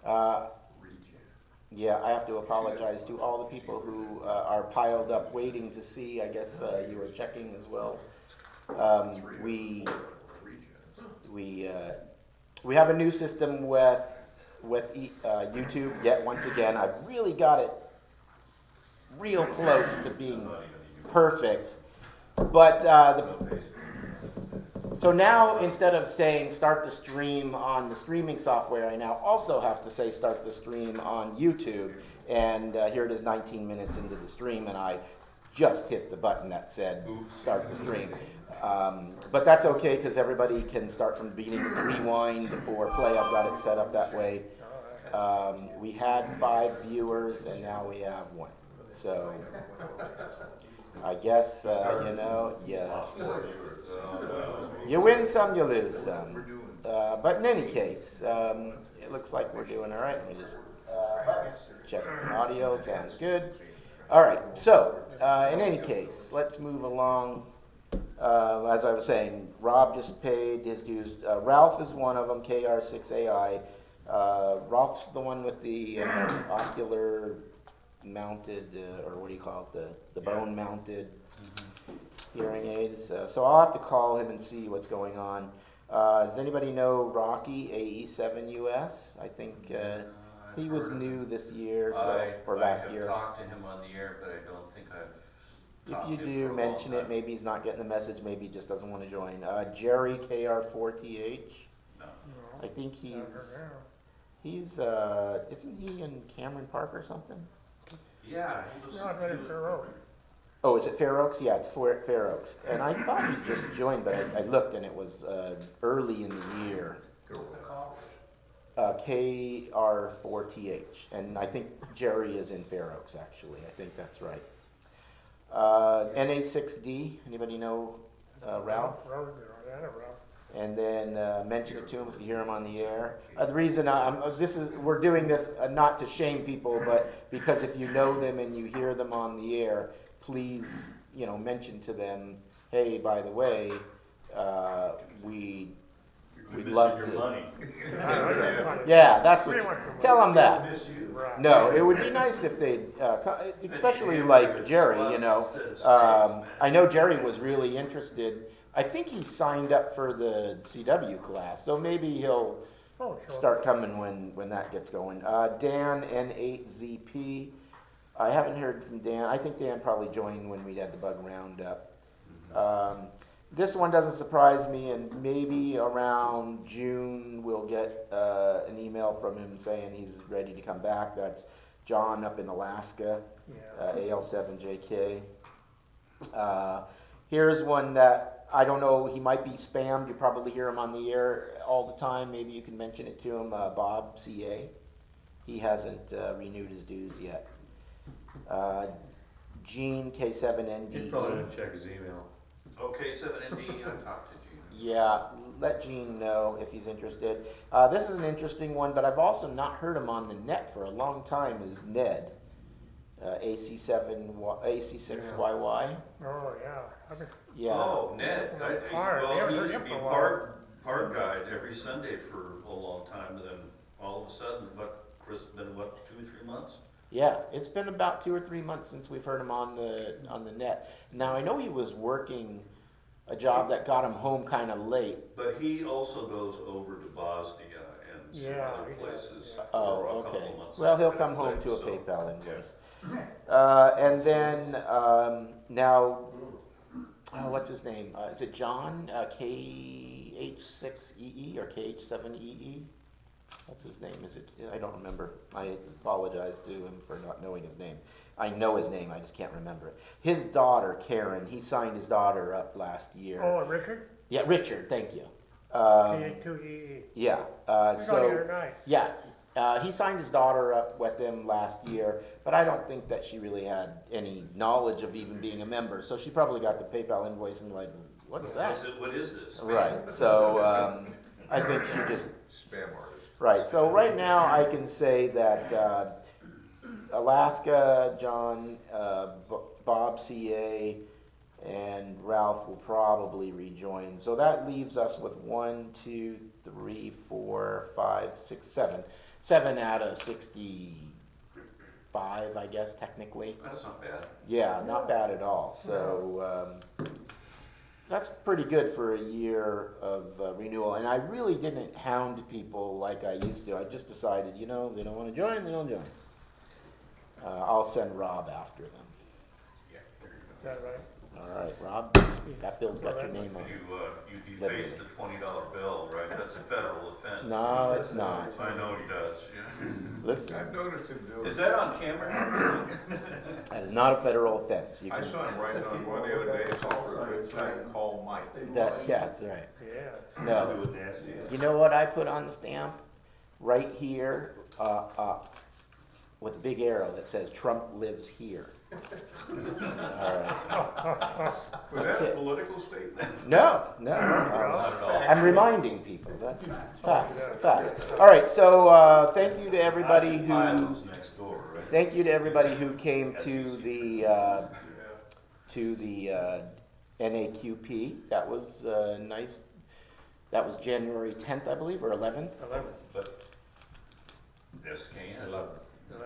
Uh, yeah, I have to apologize to all the people who are piled up waiting to see. I guess you were checking as well. Um, we we uh, we have a new system with YouTube. Yet once again, I've really got it real close to being perfect. But so now instead of saying start the stream on the streaming software, I now also have to say start the stream on YouTube. And here it is 19 minutes into the stream, and I just hit the button that said start the stream. But that's okay because everybody can start from the beginning, rewind or play. I've got it set up that way. We had 5 viewers, and now we have 1. So I guess, you win some, you lose some. But in any case, it looks like we're doing all right. Let me just check the audio. Sounds good. All right. So in any case, let's move along. As I was saying, Rob just paid his dues. Ralph is one of them, KR6AI. Ralph's the one with the ocular mounted, or what do you call it, the bone mounted hearing aids. So I'll have to call him and see what's going on. Does anybody know Rocky, AE7US? I think he was new this year, or last year. I have talked to him on the air, but I don't think I've If talked you to him do for a mention long it, time. maybe he's not getting the message, maybe he just doesn't want to join. Jerry, KR4TH. No. I think isn't he in Cameron Park or something? Yeah, he was. Oh, is it Fair Oaks? Yeah, it's Fair Oaks. And I thought he just joined, but I looked and it was early in the year. What's it called? KR4TH. And I think Jerry is in Fair Oaks, actually. I think that's right. NA6D. Anybody know Ralph? And then mention it to him if you hear him on the air. The reason we're doing this not to shame people, but because if you know them and you hear them on the air, please, mention to them, hey, by the way, we'd love to. Money. Yeah, that's what. Tell them that. No, it would be nice if they, especially like Jerry. I know Jerry was really interested. I think he signed up for the CW class, so maybe he'll start coming when that gets going. Dan, N8ZP. I haven't heard from Dan. I think Dan probably joined when we had the bug roundup. This one doesn't surprise me, and maybe around June we'll get an email from him saying he's ready to come back. That's John up in Alaska, AL7JK. Here's one that I don't know, he might be spammed. You probably hear him on the air all the time. Maybe you can mention it to him, Bob CA. He hasn't renewed his dues yet. Gene, K7ND. He probably didn't check his email. Okay, 7ND, I talked to Gene. Yeah, let Gene know if he's interested. This is an interesting one, but I've also not heard him on the net for a long time, is Ned. AC6YY. Oh, yeah. Yeah. Oh, Ned. Well, he used to be park guide every Sunday for a long time, and then all of a sudden, Chris, been 2 or 3 months? Yeah, it's been about 2 or 3 months since we've heard him on the net. Now I know he was working a job that got him home kind of late. But he also goes over to Bosnia and some other places. Yeah. For a Oh, couple okay. months Well, he'll after come that, home to a so, PayPal invoice. yeah. And then now, what's his name? Is it John? KH6EE or KH7EE? What's his name? Is it? I don't remember. I apologize to him for not knowing his name. I know his name, I just can't remember it. His daughter, Karen, he signed his daughter up last year. Oh, Richard? Yeah, Richard, thank you. K2EE. Yeah, yeah, he signed his daughter up with them last year, but I don't think that she really had any knowledge of even being a member. So she probably got the PayPal invoice and like, what's that? What is this? Right. So I think she just Spam artist. right. So right now I can say that Alaska, John, Bob CA, and Ralph will probably rejoin. So that leaves us with 1, 2, 3, 4, 5, 6, 7. 7 out of 65, I guess, technically. That's not bad. Yeah, not bad at all. So that's pretty good for a year of renewal. And I really didn't hound people like I used to. I just decided, they don't want to join, they don't join. I'll send Rob after them. Is that right? All right, Rob, that bill's got your name on it. You defaced the $20 bill, right? That's a federal offense. No, it's not. I know he does, yeah. Listen, I've noticed him do it. Is that on camera? that is not a federal offense. You I can, saw him writing on one the other day, it's all for a good time, call Mike. that's right. Yeah. No. Do it nasty. You know what I put on the stamp? Right here, with a big arrow that says Trump lives here. All right. Was that a political statement? No. Not at all. I'm reminding people. That's facts. All right. So thank you to everybody who. Pilots next door, right? Thank you to everybody who came to the NAQP. That was nice. That was January 10th, I believe, or 11th. 11. But SKN.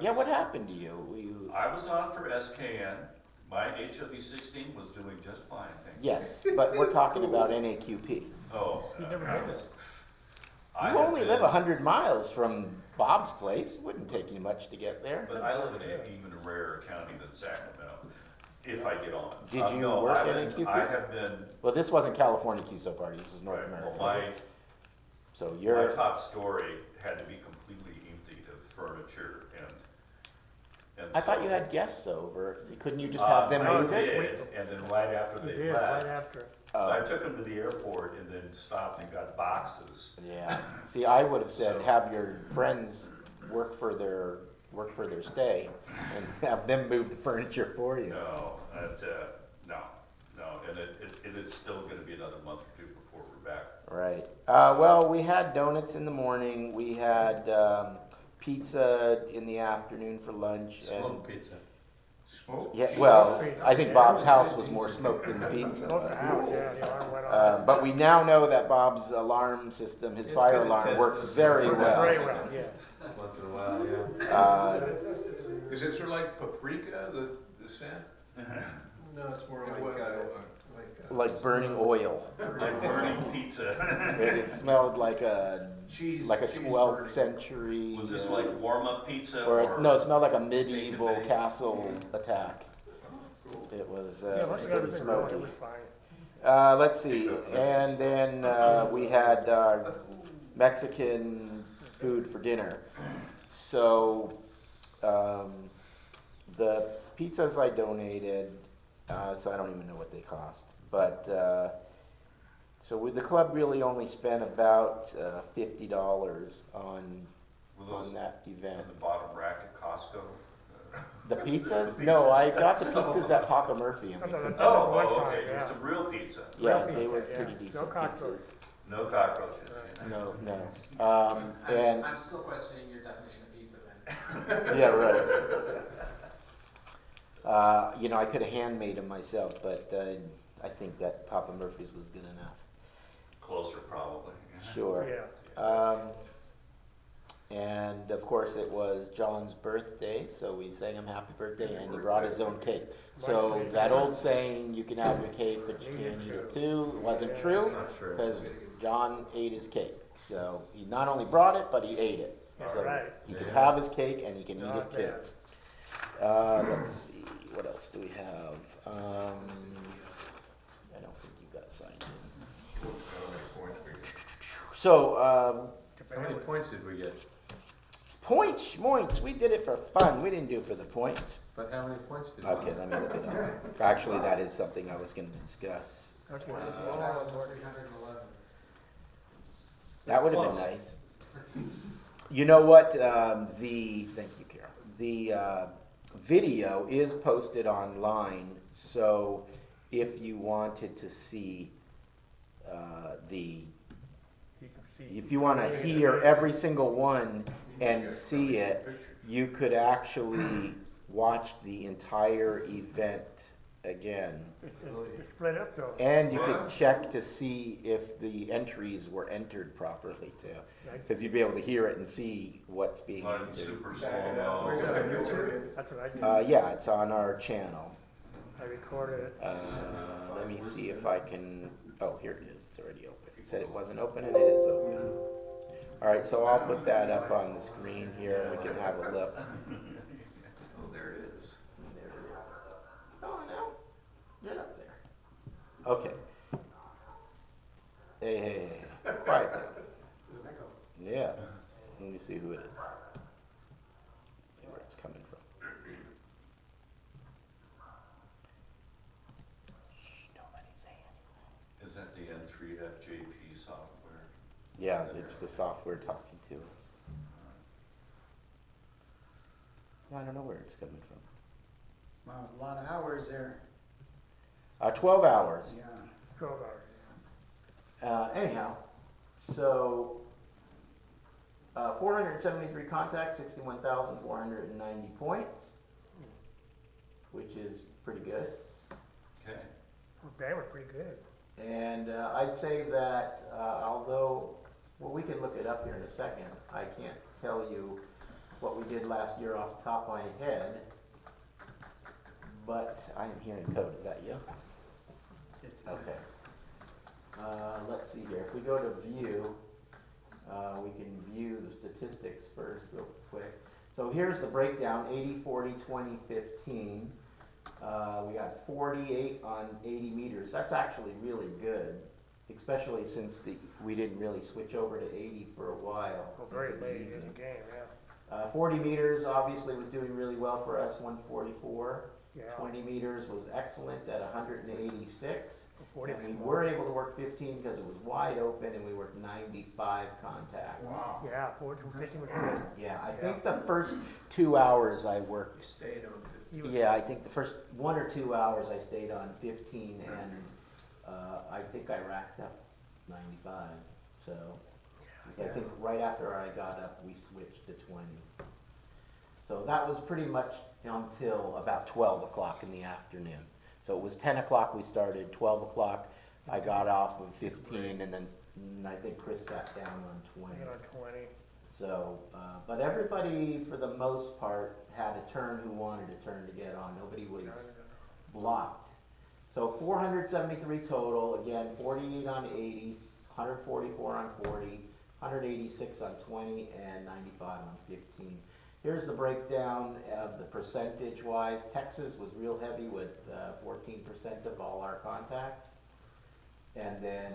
Yeah. What happened to you? I was on for SKN. My HW16 was doing just fine, thank you. Yes, but we're talking about NAQP. Oh, You never I did was. You only live 100 miles from Bob's place. It wouldn't take you much to get there. But I live in an even rarer county than Sacramento, if I get on. Did you No, work I at haven't- NQP? I have been, Well, this wasn't California QSO Party. This was North right, America. well, So my you're. top story had to be completely emptied of furniture and I thought so- you had guests over. Couldn't you just have them I move it? did, and then right after You they did, right left, after. I took them to the airport and then stopped and got boxes. Yeah. See, I would have said So- have your friends work for their stay and have them move the furniture for you. No, and it is still gonna be another month or two before we're back. Right. Well, we had donuts in the morning. We had pizza in the afternoon for lunch. Smoked pizza. Smoke? Yeah. Well, I think Bob's house was more smoked than the pizza. Smoke the but- house, yeah, the alarm went off. But we now know that Bob's alarm system, his It's fire good to alarm, test works this. very Very well. well, yeah. Once in a while, yeah. Is it sort of like paprika, the scent? No, it's more It like, was, Like burning oil. Like burning pizza. It smelled like a cheese. 12th burning. century. Was this like warm-up pizza or no, it smelled like a bake medieval and bake? castle attack. It was Yeah, once you got pretty everything going, it smoky. was fine. Let's see, and then we had Mexican food for dinner. So the pizzas I donated, so I don't even know what they cost, but the club really only spent about $50 on Were those that event. on the bottom rack at Costco? The pizzas? No, I got the pizzas at Papa Murphy. And we could- Oh, One oh, time, okay, yeah. it's a real pizza. yeah, Real they were pizza, pretty yeah. decent No cockroaches. pizzas. No cockroaches. No. I'm, And I'm still questioning your definition of pizza then. yeah, right. I could have handmade them myself, but I think that Papa Murphy's was good enough. Closer, probably. Sure. Yeah. And of course, it was John's birthday, so we sang him happy birthday, and he brought his own cake. So that old saying, you can have your cake, but you can't eat it too, wasn't true, because John ate his cake. So he not only brought it, but he ate it. So Right. he can have his cake and he can eat Not it too. bad. Let's see, what else do we have? I don't think you got signed in. So, How many points did we get? points, schmoints, we did it for fun, we didn't do it for the points. But how many points did we Okay, let me look it up. Actually, that is something I was gonna discuss. Okay. 311. That would have been nice. You know what, thank you, Carol. The video is posted online, so if you wanted to see if you want to hear every single one and see it, you could actually watch the entire event again. It's split up though. And you could check to see if the entries were entered properly too. Because you'd be able to hear it and see what's being I'm entered. super Where's small. that on YouTube? That's what I did. Yeah, it's on our channel. I recorded it. Let me see if I can, oh, here it is, it's already open. It said it wasn't open and it is open. All right, so I'll put that up on the screen here and we can have a look. Oh, there it is. Oh, no, you're up there. Okay. Hey, quiet down. There's an echo. Yeah, let me see who it is. See where it's coming from. Shh, nobody say anything. Is that the N3FJP software? Yeah, it's the software talking to us. I don't know where it's coming from. Wow, it's a lot of hours there. 12 hours. Yeah. 12 hours. Anyhow, so 473 contacts, 61,490 points, which is pretty good. Okay. That was pretty good. And I'd say that although, well, we can look it up here in a second. I can't tell you what we did last year off the top of my head, but I am hearing code. Is that you? Okay. Let's see here. If we go to view, we can view the statistics first real quick. So here's the breakdown, 80, 40, 20, 15. We got 48 on 80 meters. That's actually really good, especially since we didn't really switch over to 80 for a while. Well, very into the late in evening. the game, yeah. 40 meters obviously was doing really well for us, 144. Yeah. 20 meters was excellent at 186. 40 And we were able to work 15 because it was wide open and we worked 95 contacts. Wow. Yeah, 40 from 50 was good. Yeah, I think the first 2 hours I worked, Stayed on 50. yeah, I think the first 1 or 2 hours I stayed on 15 and I think I racked up 95. So I think right after I got up, we switched to 20. So that was pretty much until about 12 o'clock in the afternoon. So it was 10 o'clock we started, 12 o'clock I got off of 15, and then I think Chris sat down on 20. You know, 20. So, but everybody for the most part had a turn who wanted a turn to get on. Nobody was blocked. So 473 total, again, 48 on 80, 144 on 40, 186 on 20, and 95 on 15. Here's the breakdown of the percentage-wise. Texas was real heavy with 14% of all our contacts. And then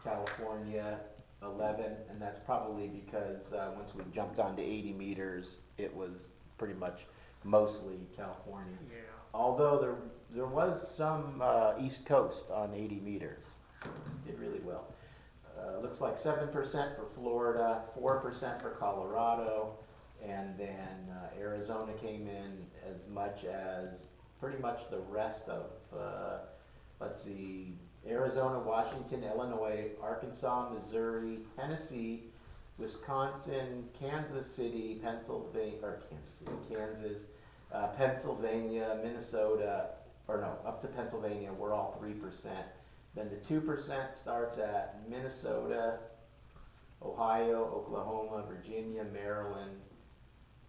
California, 11, and that's probably because once we jumped onto 80 meters, it was pretty much mostly California. Yeah. Although there was some East Coast on 80 meters. Did really well. Looks like 7% for Florida, 4% for Colorado, and then Arizona came in as much as pretty much the rest of, let's see, Arizona, Washington, Illinois, Arkansas, Missouri, Tennessee, Wisconsin, Kansas City, Kansas, Pennsylvania, Minnesota, or no, up to Pennsylvania, we're all 3%. Then the 2% starts at Minnesota, Ohio, Oklahoma, Virginia, Maryland,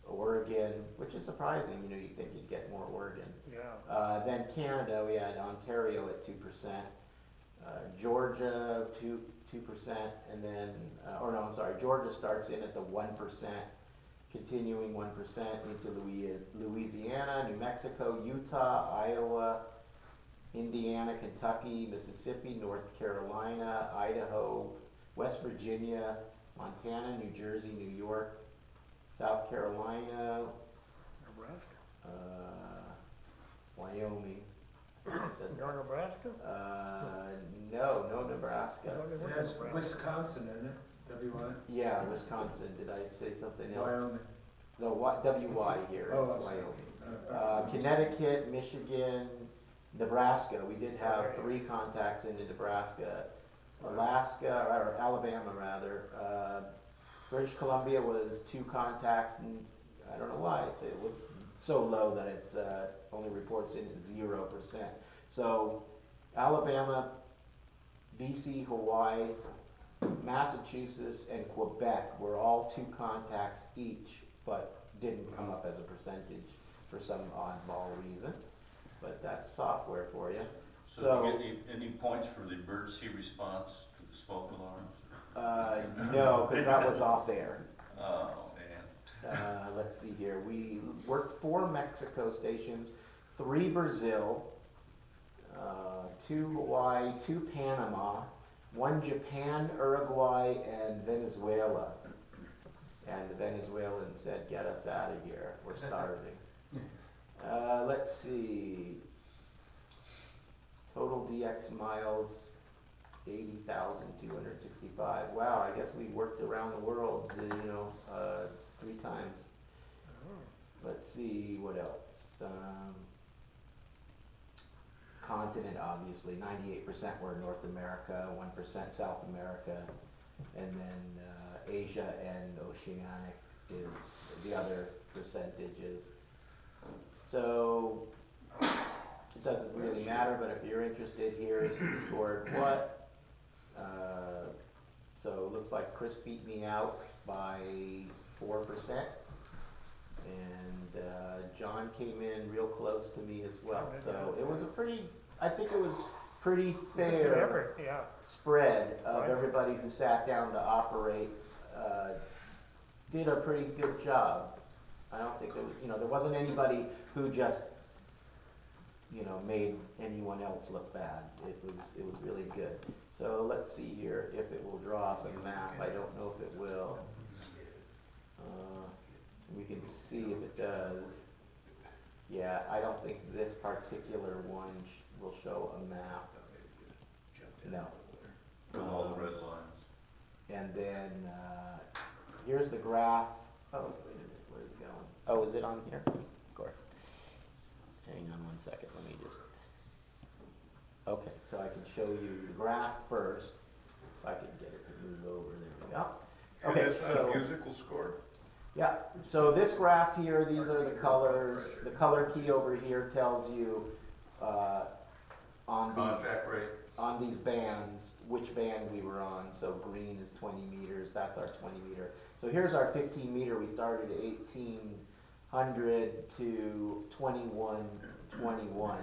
Oregon, which is surprising, you know, you'd think you'd get more Oregon. Yeah. Then Canada, we had Ontario at 2%, Georgia 2%, and then, Georgia starts in at the 1%, continuing 1% into Louisiana, New Mexico, Utah, Iowa, Indiana, Kentucky, Mississippi, North Carolina, Idaho, West Virginia, Montana, New Jersey, New York, South Carolina, Nebraska. Wyoming. I said You're that. Nebraska? No Nebraska. No, they weren't That's Nebraska. Wisconsin, isn't it? W1? Yeah, Wisconsin. Did I say something else? Wyoming. No, WY here Oh, is I'm sorry. Wyoming. Connecticut, Michigan, Nebraska. We did have Okay. 3 contacts into Nebraska. Alaska, or Alabama rather. British Columbia was 2 contacts, and I don't know why. It looks so low that it's only reports in at 0%. So Alabama, BC, Hawaii, Massachusetts, and Quebec were all 2 contacts each, but didn't come up as a percentage for some oddball reason. But that's software for you. So do you get any points for the emergency response to the smoke alarms? No, because that was off air. Oh, man. Let's see here. We worked 4 Mexico stations, 3 Brazil, 2 Hawaii, 2 Panama, 1 Japan, Uruguay, and Venezuela. And the Venezuelans said, "Get us out of here. We're starving." Let's see. Total DX miles, 80,265. Wow, I guess we worked around the world, 3 times. Let's see, what else? Continent, obviously, 98% were North America, 1% South America, and then Asia and Oceanic is the other percentages. So it doesn't really matter, but if you're interested, here's who scored what. So it looks like Chris beat me out by 4%, and John came in real close to me as well. So it was I think it was pretty fair Effort, yeah. spread of Right. everybody who sat down to operate. Did a pretty good job. I don't think there was, there wasn't anybody who just, made anyone else look bad. It was really good. So let's see here if it will draw us a map. I don't know if it will. We can see if it does. Yeah, I don't think this particular one will show a map. No. With all the red lines. And then, here's the graph. Oh, wait a minute, where's it going? Oh, is it on here? Of course. Hang on one second, let me just, okay, so I can show you the graph first. If I can get it to move over, there we go. Okay, That's not so, a musical score? yeah, so this graph here, these are the colors. The color key over here tells you, Contact rate. on these bands, which band we were on. So green is 20 meters, that's our 20 meter. So here's our 15 meter, we started at 1800 to 2121.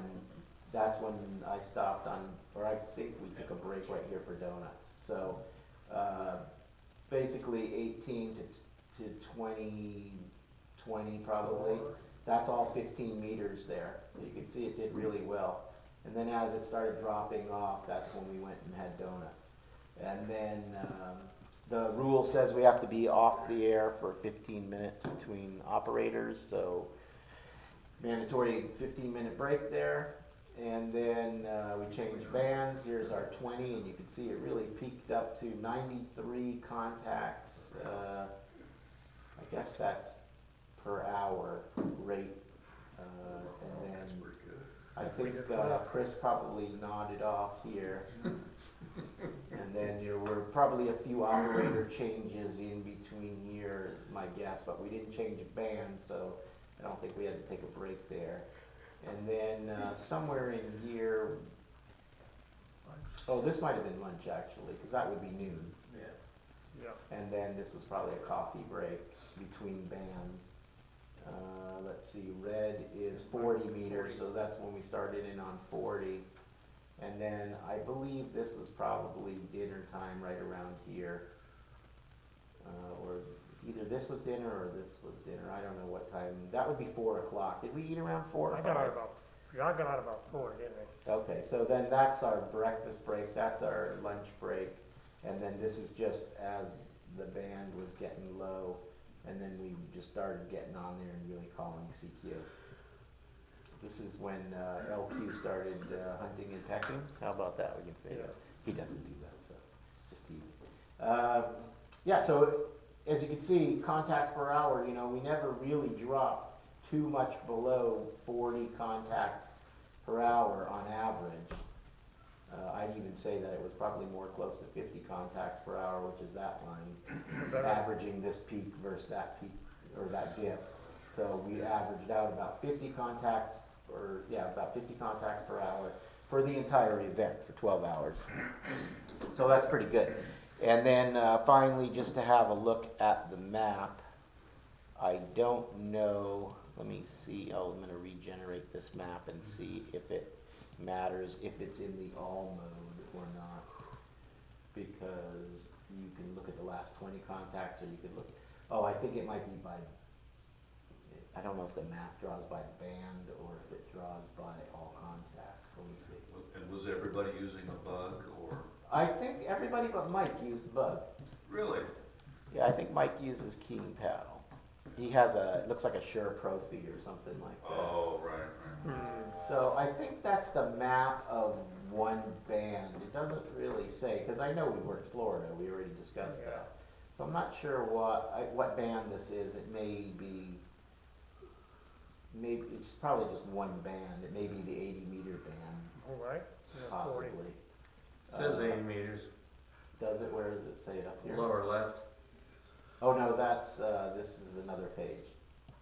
That's when I stopped on, or I think we took a break right here for donuts. So basically 18 to 20 probably. That's all 15 meters there. So you can see it did really well. And then as it started dropping off, that's when we went and had donuts. And then the rule says we have to be off the air for 15 minutes between operators, so mandatory 15-minute break there. And then we changed bands. Here's our 20, and you can see it really peaked up to 93 contacts. I guess that's per hour rate. And then I think Chris probably nodded off here. And then there were probably a few operator changes in between years, my guess, but we didn't change bands, so I don't think we had to take a break there. And then somewhere in here, oh, this might have been lunch actually, because that would be noon. Yeah. And then this was probably a coffee break between bands. Let's see, red is 40 meters, so that's when we started in on 40. And then I believe this was probably dinner time right around here. Or either this was dinner or this was dinner, I don't know what time. That would be 4 o'clock. Did we eat around 4 or I 5? got out about 4, didn't I? Okay, so then that's our breakfast break, that's our lunch break. And then this is just as the band was getting low. And then we just started getting on there and really calling CQ. This is when LQ started hunting and pecking. How about that? We can say that. He doesn't do that, so just teasing. Yeah, so as you can see, contacts per hour, we never really dropped too much below 40 contacts per hour on average. I'd even say that it was probably more close to 50 contacts per hour, which is that line, averaging this peak versus that peak, or that dip. So we averaged out about 50 contacts, about 50 contacts per hour. for the entire event for 12 hours. So that's pretty good. And then finally, just to have a look at the map, I don't know, let me see, oh, I'm gonna regenerate this map and see if it matters, if it's in the all mode or not. Because you can look at the last 20 contacts, or you can look, oh, I think it might be by, I don't know if the map draws by band or if it draws by all contacts, let me see. And was everybody using a bug or? I think everybody but Mike used bug. Really? Yeah, I think Mike uses keen paddle. He has a, it looks like a Shure Profi or something like that. Oh, right. So I think that's the map of one band. It doesn't really say, because I know we worked Florida, we already discussed Yeah. that. So I'm not sure what band this is. It may be, maybe, it's probably just one band. It may be the 80-meter band, All right. Yeah, 40. possibly. Says 80 meters, Does it? Where does it say it up here? lower left. Oh, no, that's, this is another page.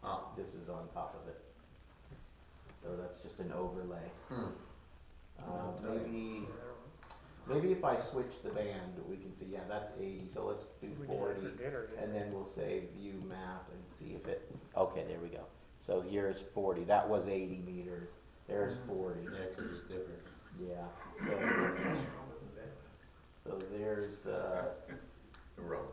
Oh. This is on top of it. So that's just an overlay. Maybe if I switch the band, we can see, yeah, that's 80, so let's do We did it 40. for dinner, didn't And we? then we'll say view map and see if it, okay, there we go. So here's 40, that was 80 meters, there's 40, Yeah, because it's different. yeah. So there's,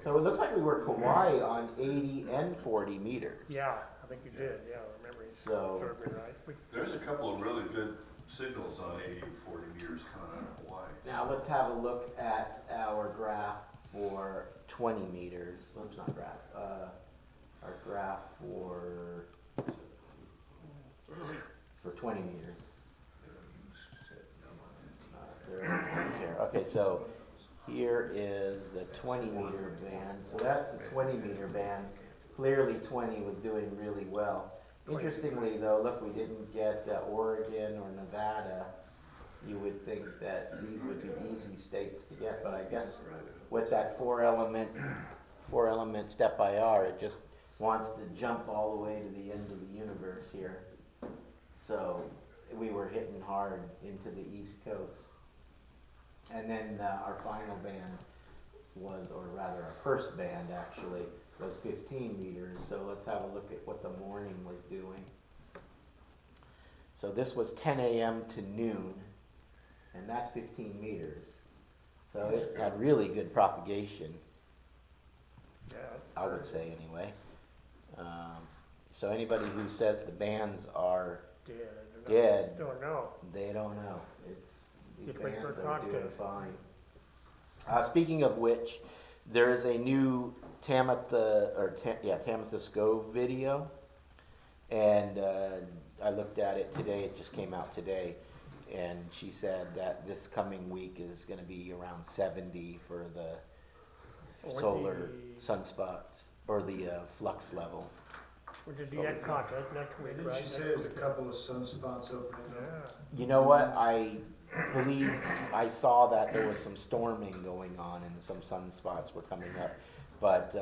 so it looks like we were Kauai on 80 and 40 meters. Yeah, I think you did, yeah, I remember you So- served me right. There's a couple of really good signals on 80 and 40 meters coming out of Hawaii. Now let's have a look at our graph for 20 meters. Oops, not graph. Our graph for 20 meters. There. Okay, so here is the 20-meter band. So that's the 20-meter band. Clearly 20 was doing really well. Interestingly though, look, we didn't get Oregon or Nevada. You would think that these would be easy states to get, but I guess with that four element step IR, it just wants to jump all the way to the end of the universe here. So we were hitting hard into the East Coast. And then our final band was, or rather our first band actually, was 15 meters. So let's have a look at what the morning was doing. So this was 10 a.m. to noon, and that's 15 meters. So it had really good propagation, Yeah. I would say anyway. So anybody who says the bands are dead, Don't know. they don't know. It's, these Just wait bands for a are doing contest. fine. Speaking of which, there is a new Tamitha Scove video, and I looked at it today. It just came out today, and she said that this coming week is going to be around 70 for the Or solar the- sunspots or the flux level. We did the egg contest next week, Didn't right? she say there's a couple of sunspots opening Yeah. up? You know what? I believe I saw that there was some storming going on and some sunspots were coming up, but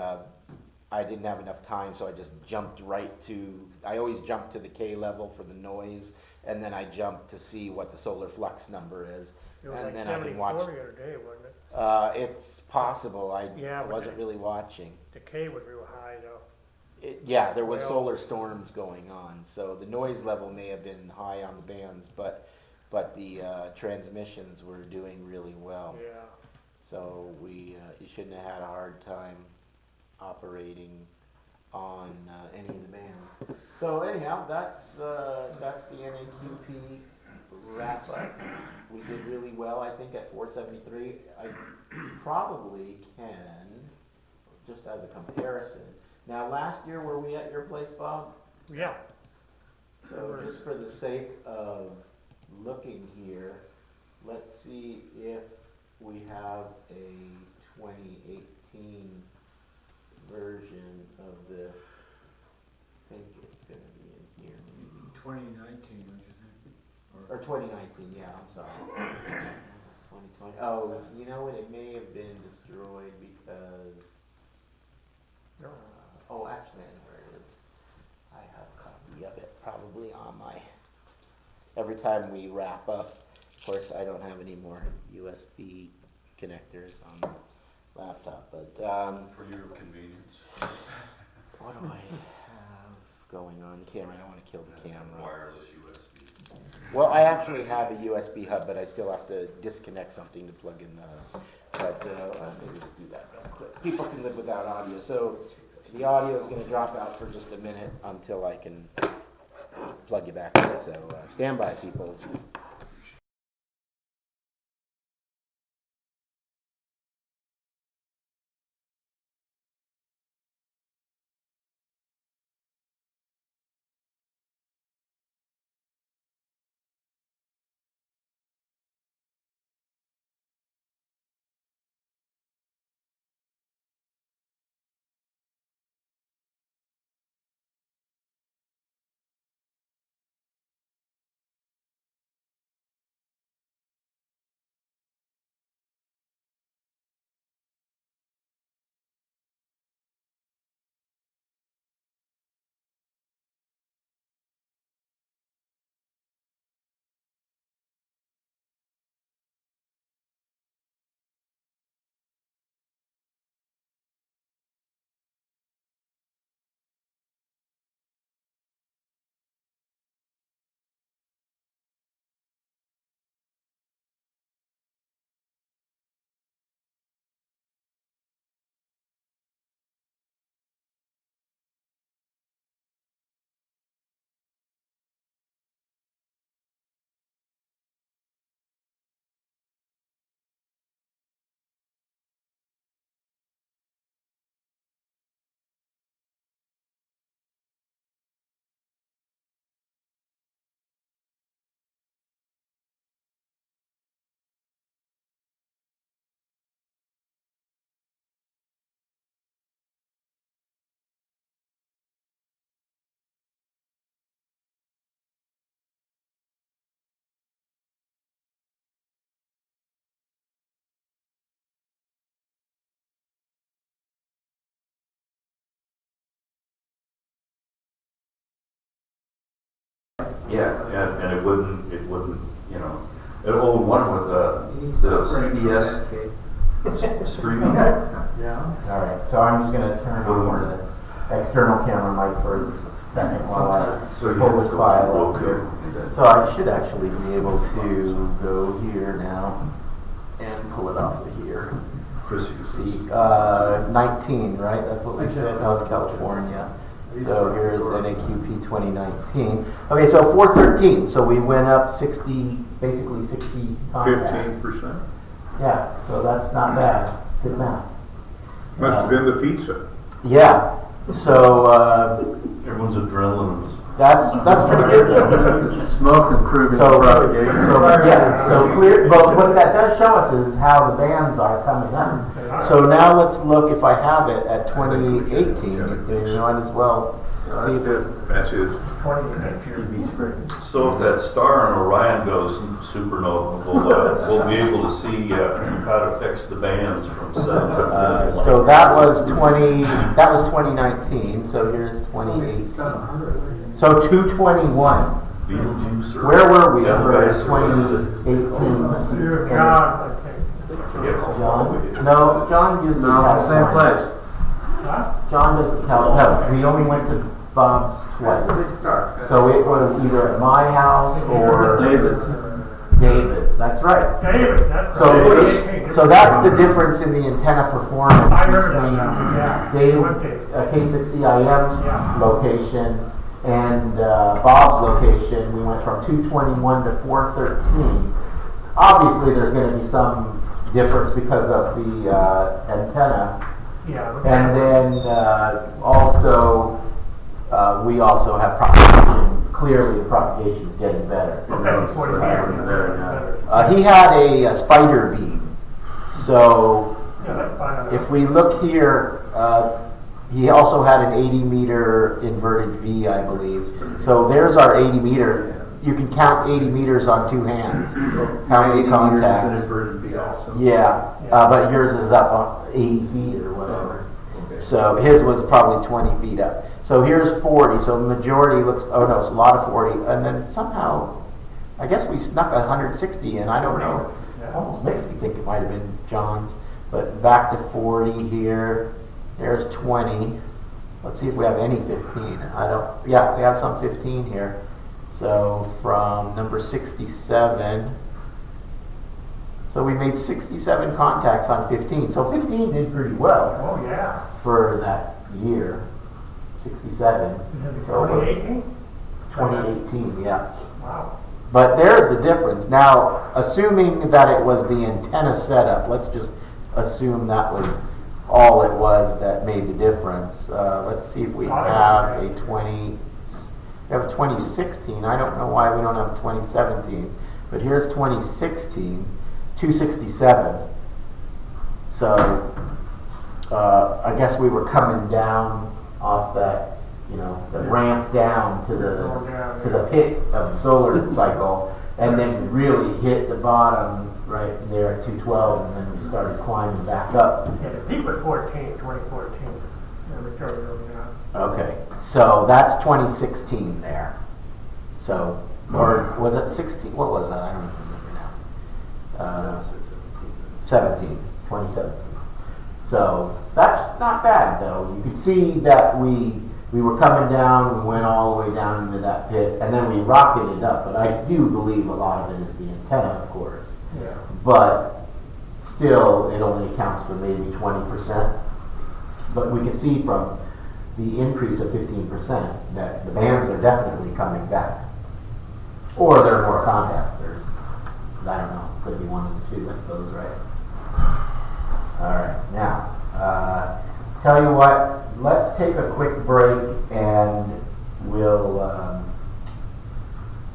I didn't have enough time, so I just jumped right to, I always jump to the K level for the noise, and then I jump to see what the solar flux number is. It was And like then I can watch. 74 the other day, wasn't it? It's possible. I Yeah, but wasn't really watching. The K was real high though. Yeah, there was Well- solar storms going on, so the noise level may have been high on the bands, but the transmissions were doing really well. Yeah. So you shouldn't have had a hard time operating on any of the bands. So anyhow, that's the NAQP wrap up. We did really well, I think, at 473. I probably can, just as a comparison. Now, last year, were we at your place, Bob? Yeah. So just for the sake of looking here, let's see if we have a 2018 version of the, I think it's gonna be in here maybe. 2019, don't you think? Or 2019, yeah, I'm sorry. It's 2020. Oh, you know what, it may have been destroyed because, No. oh, actually, I know where it is. I have a copy of it probably on my, every time we wrap up, Of course, I don't have any more USB connectors on the laptop, but For your convenience, what do I have going on camera? I don't want to kill the camera. wireless USB. Well, I actually have a USB hub, but I still have to disconnect something to plug in the hub. But let me just do that real quick. People can live without audio, so the audio is going to drop out for just a minute until I can plug you back in. So stand by, people. Yeah, and it wouldn't, you know, it old one with the CBS streaming. Yeah. All right. So I'm just going to turn on the external camera mic for a second while I pull this file up here. So I should actually be able to go here now and pull it off of here. Chris, you See, 19, right? That's what we said. No, it's California. So here's NAQP 2019. Okay, so 413. So we went up 60, basically 60 contacts. 15%. Yeah, so that's not bad. Good math. Must have been the pizza. Yeah. So everyone's adrenaline. that's pretty good though. Smoke improving So propagation. yeah, so clear. But what that does show us is how the bands are coming up. So now let's look if I have it at 2018. You might as well see if it's That's his. So if that star in Orion goes supernova, we'll be able to see how to fix the bands from 7 to so that was 2019. So here's 2018. So 221. Beetlejuice or Where were we Young for Guys or 2018? John, I think. John? No, John used to California. John used to California. We only went to Bob's twice. So it was either at my house or David's. That's right. David, that's So that's the difference in the antenna performance I heard about between that, yeah. Dave, What Dave? K6CIM Yeah. location and Bob's location. We went from 221 to 413. Obviously, there's going to be some difference because of the antenna. Yeah. And then also, we also have propagation. Clearly, the propagation is getting better. He had a spider beam. So Yeah, that's fine. if we look here, he also had an 80 meter inverted V, I believe. So there's our 80 meter. You can count 80 meters on two hands. How many contacts? Yeah, but yours is up 80 feet or whatever. So his was probably 20 feet up. So here's 40. So the majority looks, oh no, it's a lot of 40. And then somehow, I guess we snuck 160 in, I don't know. It almost makes me think it might have been John's, but back to 40 here, there's 20. Let's see if we have any 15. Yeah, we have some 15 here. So from number 67, so we made 67 contacts on 15. So 15 did pretty well Oh, yeah. for that year. 67. So 2018? 2018, yeah. Wow. But there's the difference. Now, assuming that it was the antenna setup, let's just assume that was all it was that made the difference. Let's see if we have a 2016. I don't know why we don't have 2017, but here's 2016, 267. So I guess we were coming down off that, the ramp down to the pit of the solar cycle, and then really hit the bottom right there at 212, and then we started climbing back up. Yeah, the peak was 2014. And we started going down. Okay, so that's 2016 there. So, or was it 16? What was that? I don't even remember now. 2017. So that's not bad though. You could see that we were coming down, we went all the way down into that pit, and then we rocketed up. But I do believe a lot of it is the antenna, of course. Yeah. But still, it only accounts for maybe 20%. But we can see from the increase of 15% that the bands are definitely coming back. Or there are more contacts. I don't know. Could be one of the two, I suppose, right? All right. Now, tell you what, let's take a quick break and we'll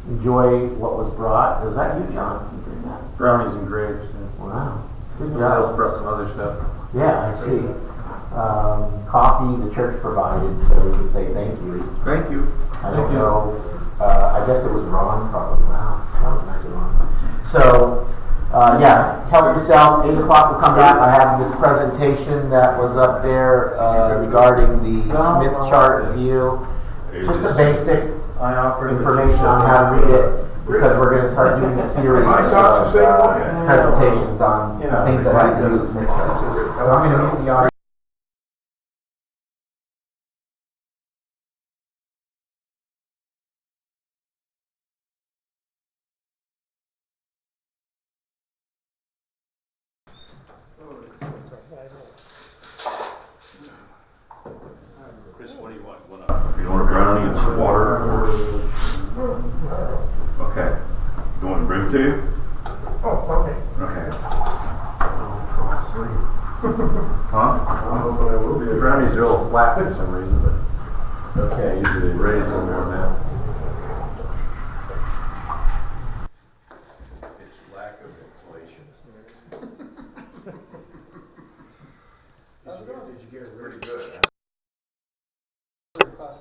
enjoy what was brought. Was that you, John? You bring that? Brownies and grapes. Wow. Good I job. also brought some other stuff. Yeah, I see. Coffee the church provided, so we can say thank you. Thank you. I don't know. I guess it was Ron, probably. Wow, that was nice of Ron. So, yeah, help yourself. 8 o'clock we'll come back. I have this presentation that was up there regarding the Smith chart view. Just a basic information on how to read it, because we're going to start doing a series of presentations on things that have to do with Smith charts. So I'm going to mute the audience. Chris, what do you want? You want a brownie and some water? Okay. You want me to bring it to you? Oh, okay. Okay. Huh? The brownies are a little flat for some reason, but okay, usually they raise a little more now. It's lack of inflation. Did you get it Pretty good.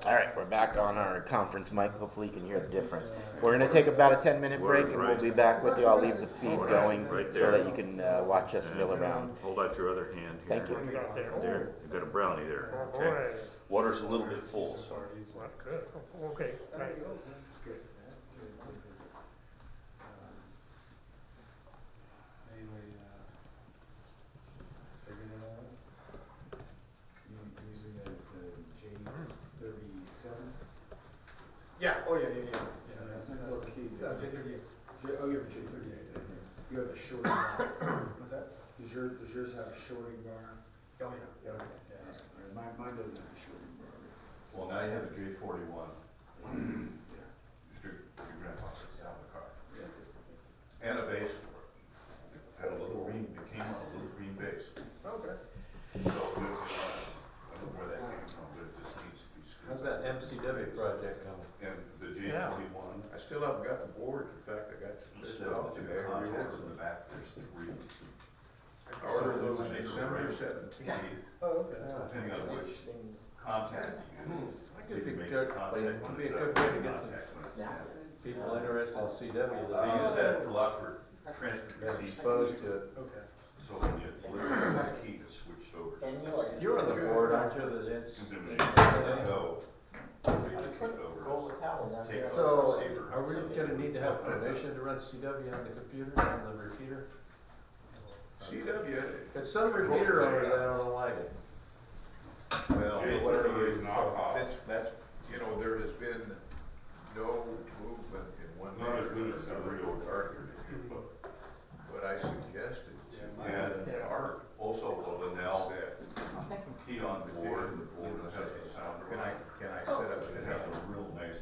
All right, we're back on our conference mic. Hopefully you can hear the difference. We're going to take about a 10-minute break, and we'll be back with you. I'll leave the feeds going so that you can watch us mill around. Hold out your other hand here. Thank you. There, you've got a brownie there. Oh, Okay. boy. Water's a little bit full, so. Well, good. Okay. Right. Yeah, oh yeah. That's a little key. J38. Oh, you have a J38. You have a shorting bar. What's that? Does yours have a shorting bar? Oh, yeah. Okay. Yeah. Mine doesn't have a shorting bar. Well, now you have a J41. Yeah. Your grandpa's out of the car. And a base for it. Had a little green, it came on a little green base. Okay. So it's, I don't know where that came from, but it just needs to be screwed. How's that MCW project coming? And the J41. I still haven't got the board. In fact, I got some Instead of the two contacts in the back, there's 3. I ordered those December 17th. Oh, okay. Depending on which contact you use. I So could you be make good, a contact it when could be a it's good up, way to get some contact when it's down. people interested in CW. They use that a lot for transfer They're receipts. exposed to it. Okay. So when you look at that key, it's switched over. You're on the board, aren't you? That it's. No. They took it over. Roll the towel down. take out the So, receiver. are we gonna need to have permission to run CW on the computer, on the repeater? CW, Cause some repeater owners, I don't like it. well, J38 knockoff. that's, you know, there has been no movement in one Not as good direction as or the another. real Gardner, but But I suggested And ARC also, well, then now, said, key on board, the board has a sounder. can I set up It has a real nice,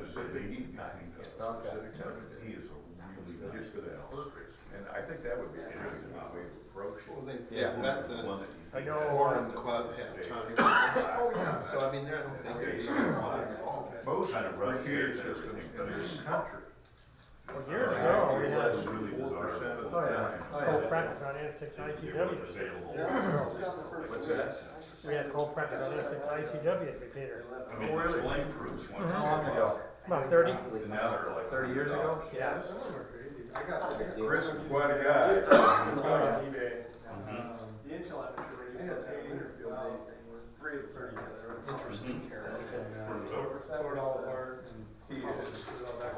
specific heat time? Specific time. He is a really nice Just for that guy. purpose, and I think that would be a pretty good way to approach it. Well, they've Yeah. got The the one that you- I know, forum club have time. Oh, yeah. So I mean, I don't think Okay, it'd be so a problem. Most kind of rush repeater shapes and systems everything, but in this it's- country. well, years ago, we had That's really 4% of the Oh, yeah. time. Oh, yeah. cold practice on instant They ITW. weren't available. What's that? We had cold practice on instant ITW repeater. I mean, really? flame proofs went. How long ago? About 30. And now they're like. 30 years ago? Yeah. Chris is quite a guy. Mhm. Interesting, Carol. He is,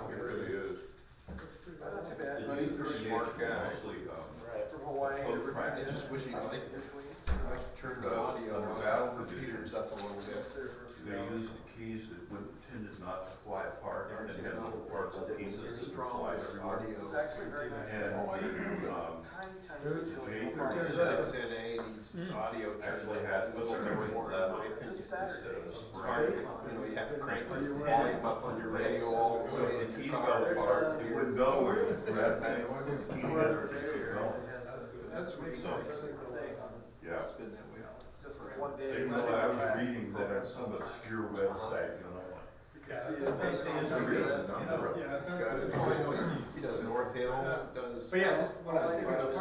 he really is. He's a smart guy. Mostly, I practice. just wish he'd like turn the audio on the computers up a little bit. They use the keys that would tended not to fly apart, and Ours is had not little parts of very pieces that would strong fly with everywhere. audio. And the, Six J36 and eight, it's audio turned actually a had little every bit more, in level my opinion. instead of a It's spring. hard, you know, you have to crank the volume up on your radio all the So way if in the key your fell car. apart, it wouldn't go where you grabbed that key together, it would go. That's really nice. Yeah. It's been that way. Even though I was reading that on some obscure website, you know. He's a number of, got it. Oh, I know, he does North Hills, does. But yeah, just when I was thinking about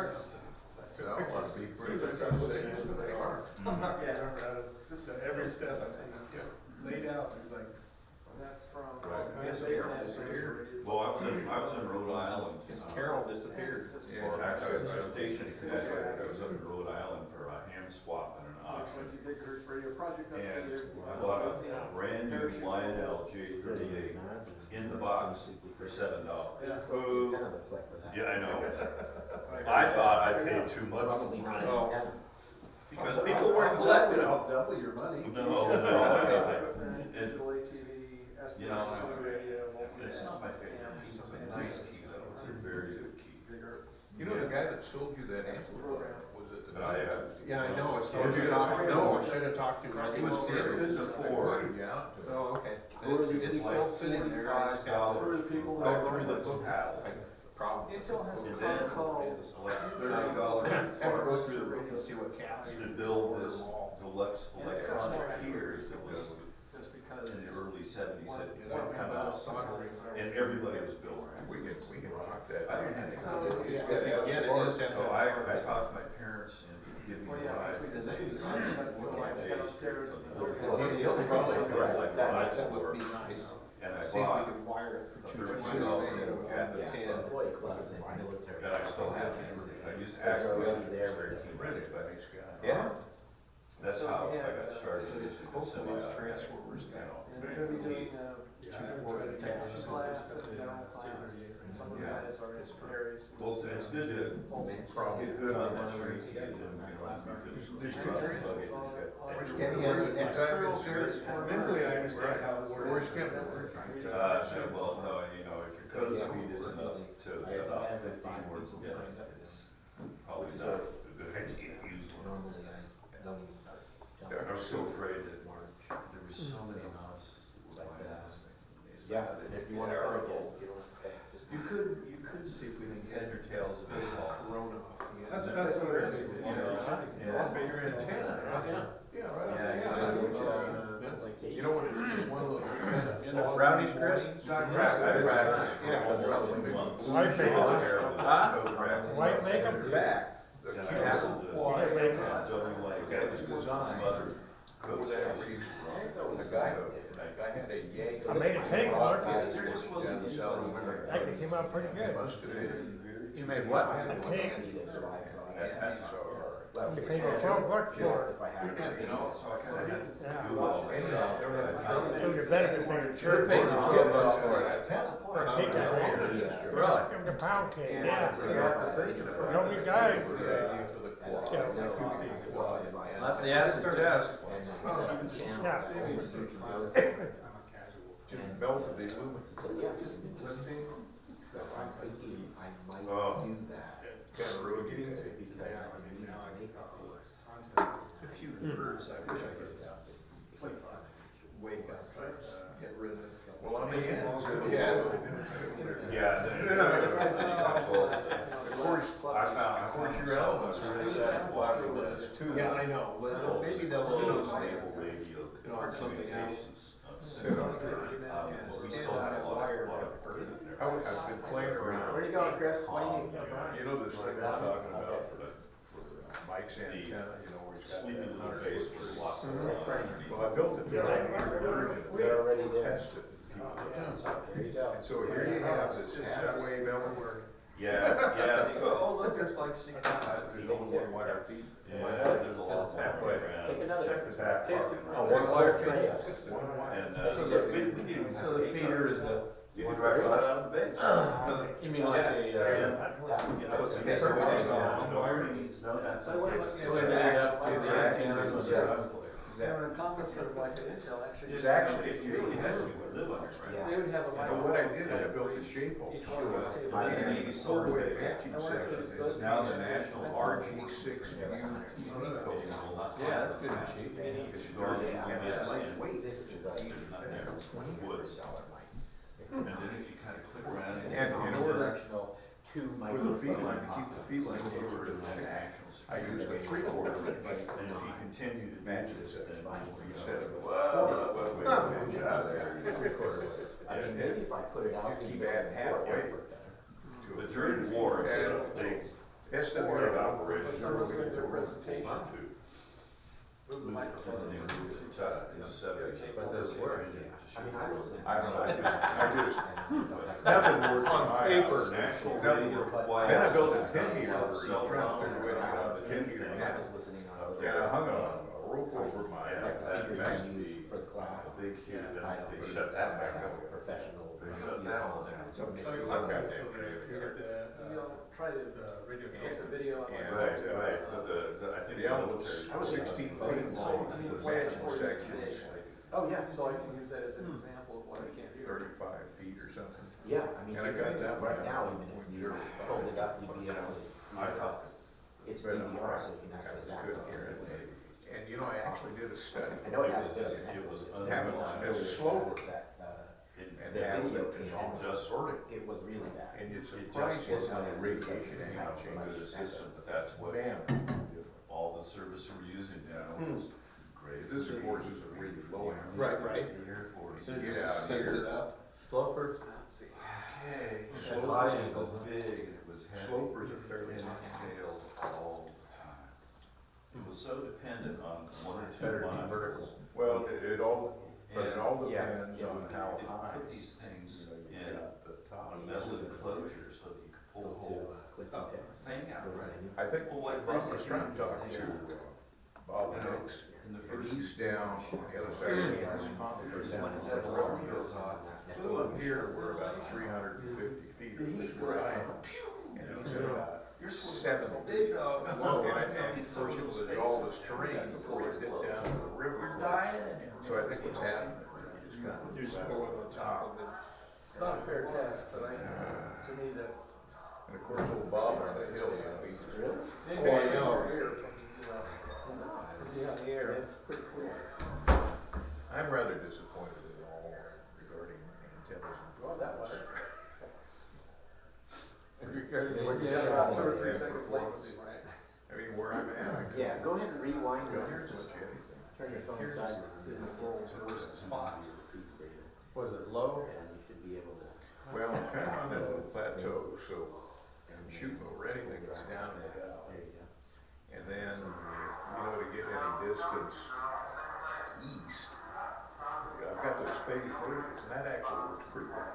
I don't want to be pretty concise, but they are. I'm not gonna remember how to, every step, and it's just laid out, there's like, that's from all Right. kinds Yes, of. Carol disappeared. Well, I was in Rhode Island. Yes, Carol disappeared. Or actually, I was stationed in Connecticut, I was up in Rhode Island for a ham swap and an auction. And I bought a brand new Lionel J38 in the box for $7. Kind of looks like for that. Yeah, I know. I thought I paid too much Probably for not it. even 10. Because people weren't collecting them. I'll double your money. No, it, you know, it's not my favorite key, it's a nice key though, it's a very good key. You know, the guy that sold you that amplifier, was it the? Yeah, I know, I Told you to should talk have, to no, him. I should have talked to him. I It think was, it's it here. was a I Ford. pointed you out to him. Oh, okay. It's still sitting there. I just have to $5 go through the book. paddle. Problems. with the book. And then $30 Have to go parts through the book and see what caps. to build this deluxe electronic heaters that was in the early seventies that You would don't come have a out. soldering. And everybody was building. We can rock that. I didn't have to go. Yeah, if you get it, you just have So to. I talked to my parents and give me a ride. And then you just look at it. Well, See, he'll probably correct. correct That would be nice. And I See if we bought, can wire it for $32 $220 instead of Yeah. Yeah, 10. employee closet, military. and I still have it. I used to They're ask already questions. there Very with keen. Really nice guy. Yeah. That's how I got started. Is to Hopefully it's semi-automatic, transformers you now. know. They're gonna be doing, 240 tabs. class, general class, some of Yeah. that is already various. Well, it's good to get good on that street. There's two trains. Yeah, he has an external serious. Mentally, I understand how it works. Where's Kim? Well, no, you know, if your code speed isn't up to about 15 words a minute, it's probably not a good idea to use one. Normally, I don't even start. I was so afraid that March. there were so many novices that were buying this thing. They said Yeah, that if you want to terrible. go, you don't have to pay. Just You could see if we can get your tails a bit long. Corona off. That's what it is. You know, That's and- your antenna, right? Yeah, right. Yeah, You don't want to, one of those. So brownies, Chris? I practiced for Yeah, almost probably. 2 months. White make 'em. Huh? White make 'em? In fact, the Then I cube also did White make 'em. okay, some other for code that sections. reason, the guy had a yank. I made it take one. There just wasn't. Actually came out pretty good. Must have been. You made what? I had one Cake. hand. At that time. Well, You paid a 12 bucks for if I had it. You know, so I kinda had to Yeah. do all this stuff. So your benefit payment. You're paying $12 for it. Take that away. Really? Give them the pound cake, And yeah. you have to think of it. Don't be guys. The idea for the quad. Yeah. That's the acid test. Yeah. Just melted the aluminum. Just listening. So I'm thinking I might Oh. do that. Kind of ruined it. Because I need to make a course. A few words I wish I could wake up, get rid of it. Well, on the ends, it'll. Yeah. Of course, I found. of course, your elements are in that fiberglass too. Yeah, I know, well, maybe they'll. Stable radio. No, it's something else. Sit on there. We still have a lot of in there. I've been playing around. Where you going, Chris? What do you need? You know this thing I was talking about for Mike's antenna, you know, where he's got Sleeping in that the 100 basement is a lot. Well, I built it to version They're already to there. test it. There you go. And so here you have this halfway element. Yeah, Oh, look, there's like 65. There's only one wire feed. yeah, there's a lot halfway around. Take another. Check the back part. Oh, one wire feed? One wire. And, So the feeder is a, you can drive right out of the base. you mean like a, So it's a Yes, different it's way. a- No wiring, no that. so they made up to It's the actually- antennas and yes. stuff? Is They that- were in a conference room like an Intel, actually. It's actually a If shape. you had to, you would live on it, right? They would have a But microphone. what I did, I built a shape hole. Each one of those tables. And the solar four-way base. matching section is Now the national RG6 UTV code. Yeah, that's good and cheap. It's dirty and it's lightweight. This is a Woods. And then if you kind of click around. And in order directional two for the microphone. feed line, to keep the feed line closer to the shack, I used a 3/4 But inch it's And if you not. continue to match match this, this then. instead of a Well, quarter. wait, match it out of there. I mean, maybe if I put it out. You keep in adding the halfway. it would work better. But during war, they, SWR of operations, Someone was doing their presentation. not to. Move the And microphone. they moved it in the 70s. But does it work? I mean, I listen. I don't know, I just, Nothing nothing works on my paper. house. National Nothing radio works. quiet. Then I built a 10 meter Cell version, trying to figure out how to get on the 10 meter I net. was listening on a little. And I hung a rope over my Like the speakers mesh. I use for the class. A big kid, then I don't they use shut that back I have up. a professional. They shut that one down. So it makes it I've got easier. that. You'll try to, radio. take a video on And, Right, right, but I think. The elements, 16 feet long, with matching sections, Oh, yeah. So I can use that as an example of what I can't hear. 35 feet or something. Yeah, I mean, And I got that one right now, even if you pulled it up, you'd be able to. I thought, It's But DVR, so you can I actually was back good up. here. And you know, I actually did a study. I know it has It was just. just- it was It's Have it not as a really as slower. bad as that, And the have video it came almost just vertical. It was really bad. And you'd It surprise just you was how not the radiation angle a good changes. system, but that's what Bam, it's different. all the service we're using now is great. This, of course, is a really low end. Right, right. The airport. You get out here, Sloper? Okay. Has a lot of angles, huh? Big, and it was heavy. slopers are fairly. And it failed all the time. It was so dependent on one or two Better than modules. vertical. Well, it all, but it all Yeah. depends on how They high. put these things You in got the top. a metal enclosure so that you could pull the Go whole to, clicks and picks. thing out, right? I think, Well, what I is was it? trying to talk to Bob Hicks, In the and first. he's down on the other side of the conference down in that alarm goes off. So up here, we're about 350 feet, or this is where I am, and he's at about You're supposed to 70 big feet. dog. And of course, it was all this terrain before you get down to the river. Dying in here. So I think what's happening, is kind of. You're just going on top of it. It's not a fair task, but to me, that's. And of course, old Bob on the hill, you know, he's just. Really? Anybody over here from, from behind the air, it's pretty cool. I'm rather disappointed in all regarding antennas. Well, that was. Regarding We're the just- antenna. 2 or 3 seconds latency, right? I mean, where I'm at, I can. Yeah, go ahead and rewind Go and here, just touch anything. turn your phone Here's sideways. the world's worst spot. Was it low? And you should be able to. Well, I'm kind of on that little plateau, so I'm shooting over anything that's down in the valley. There you go. And then, you know, to get any distance east, I've got those faded photos, and that actually works pretty well.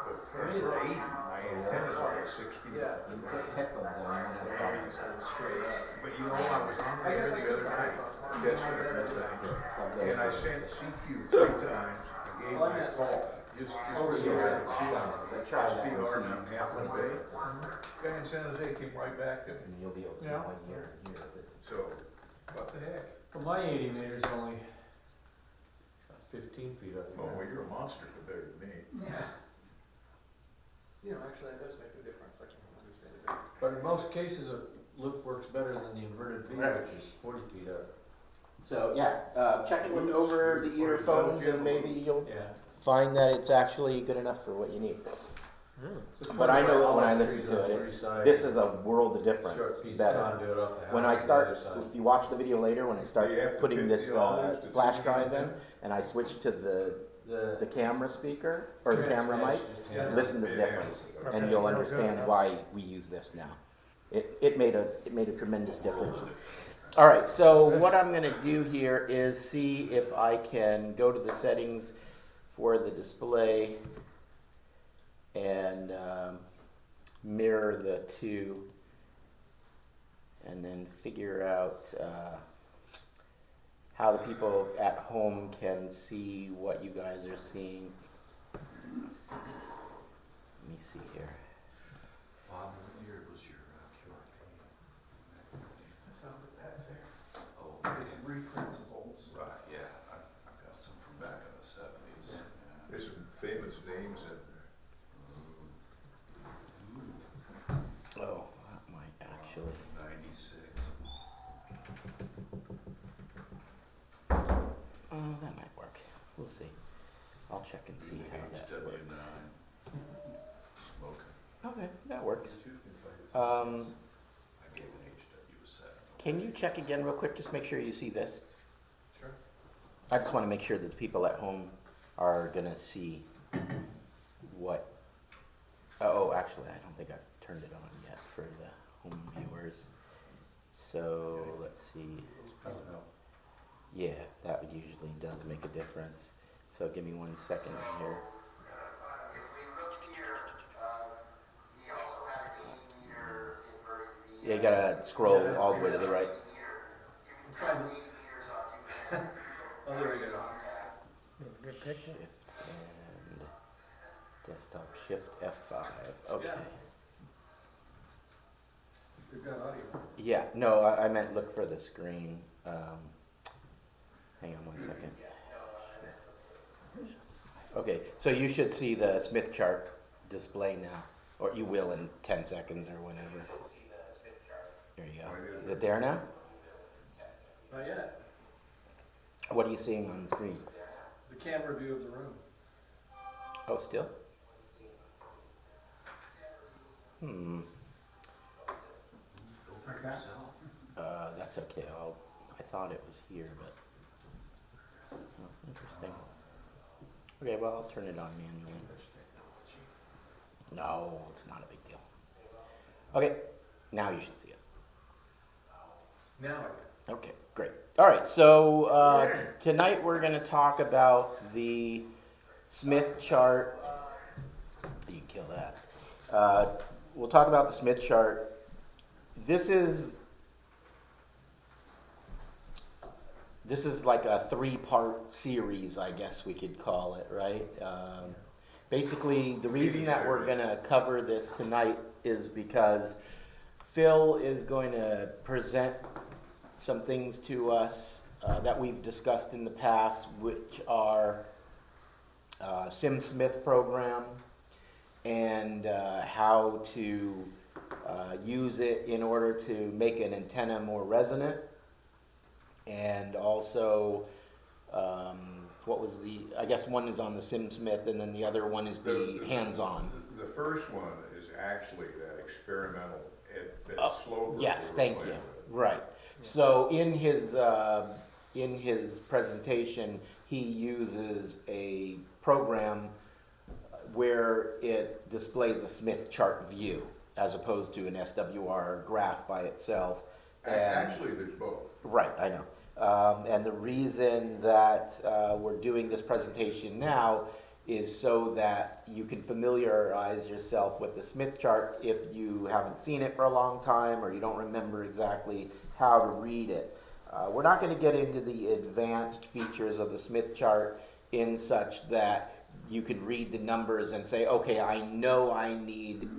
But then for 80, my antenna's on the 6 feet Yeah, off the you ground. put headphones on, you won't have a problem. Straight up. But you know, I was on the air the other night, testing a few things, and I sent CQ 3 times and gave my call, just so I could see SPR on Hamlin Bay. Guy in San Jose came right back to me, And you'll be able to Yeah. do 1 year here if it's. so, what the heck? Well, my 80 meters is only 15 feet, I think. Oh, well, you're a monster compared to me. You know, actually, that does make a difference, I can understand it. But in most cases, a loop works better than the inverted V, Right. which is 40 feet up. So, yeah, check it with over the earphones and maybe you'll Yeah. find that it's actually good enough for what you need. So But I know that when I olive listen trees to on it, three it's, sides, this is a world of short difference, piece of better. conduit off the house When I on the start, other side. if you watch the video later, when I start Do you have to putting pick this the olives to flash do drive in, anything? and I switch to the The camera speaker, or the camera mic, listen to the difference, and you'll understand why we use this now. It made a tremendous difference. All right, so what I'm gonna do here is see if I can go to the settings for the display and mirror the two, and then figure out how the people at home can see what you guys are seeing. Let me see here. Bob, here was your QRP. I found it back there. Oh, It's reprincipables. right, yeah, I've got some from back in the 70s. There's some famous names in there. Oh, that might actually. 96. Oh, that might work. We'll see. I'll check and see how that HW9. works. Smoking. Okay, that works. I gave an HW7. Can you check again real quick? Just make sure you see this. Sure. I just want to make sure that the people at home are gonna see what. Oh, actually, I don't think I've turned it on yet for the home viewers. So let's see. Yeah, that would usually does make a difference. So give me 1 second here. Yeah, you gotta scroll all the way to the right. I'm trying to. Oh, there we go. Good picture. Shift and desktop shift F5. Okay. Yeah. We've got audio. Yeah, no, I meant look for the screen. Hang on 1 second. Okay, so you should see the Smith chart display now, or you will in 10 seconds or whenever. There you go. Is it there now? Not yet. What are you seeing on the screen? The camera view of the room. Oh, still? Hmm. Like that? That's okay. I thought it was here, but oh, interesting. Okay, well I'll turn it on manually. No, it's not a big deal. Okay, now you should see it. Now I do. Okay, great. All right, so tonight we're going to talk about the Smith chart. You can kill that. We'll talk about the Smith chart. This is like a 3-part series, I guess we could call it, right? Basically, the reason that we're going to cover this tonight is because Phil is going to present some things to us that we've discussed in the past, which are SimSmith program and how to use it in order to make an antenna more resonant, and also what was I guess one is on the SimSmith and then the other one is the hands-on. The first one is actually that experimental slow. Yes, thank you. Right. So in his presentation, he uses a program where it displays a Smith chart view as opposed to an SWR graph by itself. Actually, there's both. Right, I know. And the reason that we're doing this presentation now is so that you can familiarize yourself with the Smith chart if you haven't seen it for a long time or you don't remember exactly how to read it. We're not going to get into the advanced features of the Smith chart in such that you could read the numbers and say, okay, I know I need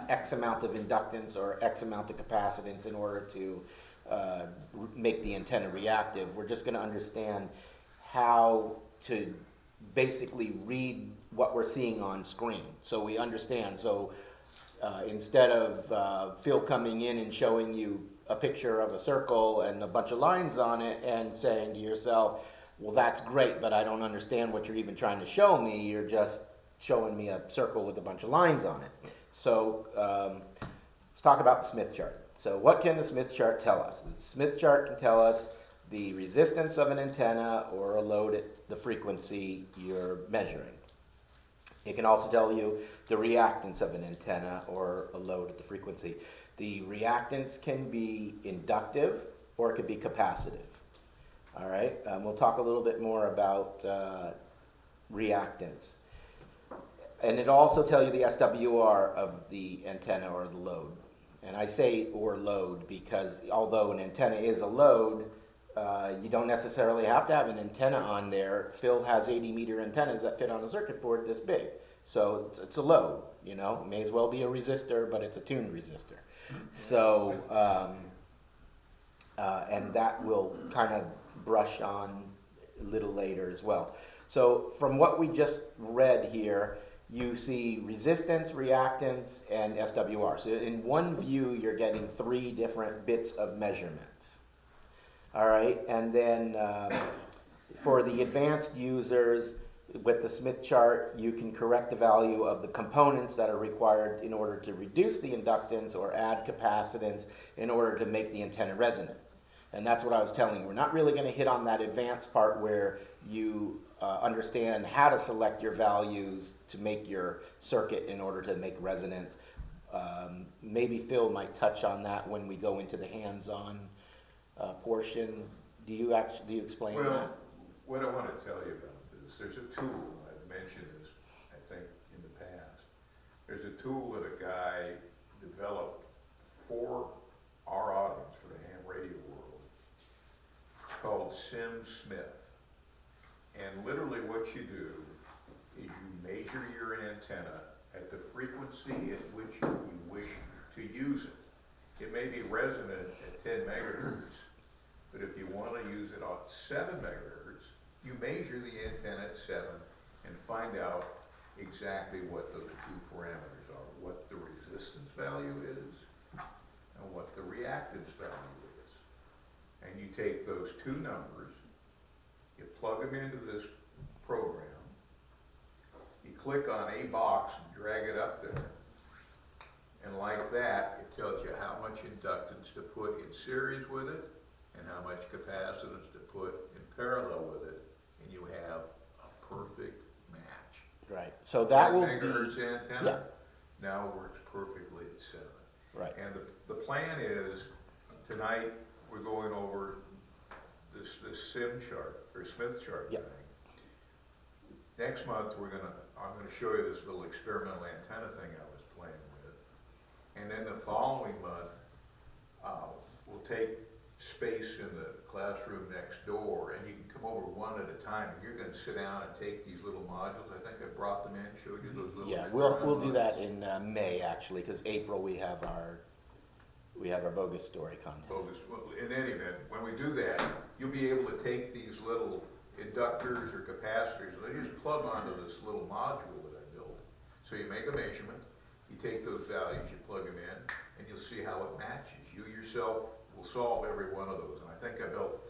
X amount of inductance or X amount of capacitance in order to make the antenna reactive. We're just going to understand how to basically read what we're seeing on screen, so we understand. So instead of Phil coming in and showing you a picture of a circle and a bunch of lines on it and saying to yourself, well, that's great, but I don't understand what you're even trying to show me, you're just showing me a circle with a bunch of lines on it. So let's talk about the Smith chart. So what can the Smith chart tell us? The Smith chart can tell us the resistance of an antenna or a load at the frequency you're measuring. It can also tell you the reactance of an antenna or a load at the frequency. The reactance can be inductive or it could be capacitive. All right, we'll talk a little bit more about reactance. And it'll also tell you the SWR of the antenna or the load. And I say or load because although an antenna is a load, you don't necessarily have to have an antenna on there. Phil has 80-meter antennas that fit on a circuit board this big. So it's a load, you know. It may as well be a resistor, but it's a tuned resistor. So, and that will kind of brush on a little later as well. So from what we just read here, you see resistance, reactance, and SWR. So in one view, you're getting 3 different bits of measurements. All right, and then for the advanced users, with the Smith chart, you can correct the value of the components that are required in order to reduce the inductance or add capacitance in order to make the antenna resonant. And that's what I was telling you. We're not really going to hit on that advanced part where you understand how to select your values to make your circuit in order to make resonance. Maybe Phil might touch on that when we go into the hands-on portion. Do you explain that? Well, what I want to tell you about this, there's a tool, I've mentioned this, I think, in the past. There's a tool that a guy developed for our audience, for the ham radio world, called SimSmith. And literally what you do is you measure your antenna at the frequency at which you wish to use it. It may be resonant at 10 megahertz, but if you want to use it on 7 megahertz, you measure the antenna at 7 and find out exactly what those 2 parameters are, what the resistance value is and what the reactance value is. And you take those 2 numbers, you plug them into this program, you click on a box and drag it up there, and like that, it tells you how much inductance to put in series with it and how much capacitance to put in parallel with it, and you have a perfect match. Right. So that will megahertz be antenna now works perfectly at 7. right. And the plan is, tonight, we're going over this SIM chart, or Smith chart Yeah. thing. Next month, I'm gonna show you this little experimental antenna thing I was playing with. And then the following month, we'll take space in the classroom next door, and you can come over one at a time, and you're gonna sit down and take these little modules. I think I brought them in, showed you those little. Yeah, we'll experimental do modules. that in May actually, because April we have our bogus story contest. Bogus. Well, in any event, when we do that, you'll be able to take these little inductors or capacitors, and they just plug onto this little module that I built. So you make a measurement, you take those values, you plug them in, and you'll see how it matches. You yourself will solve every one of those. And I think I built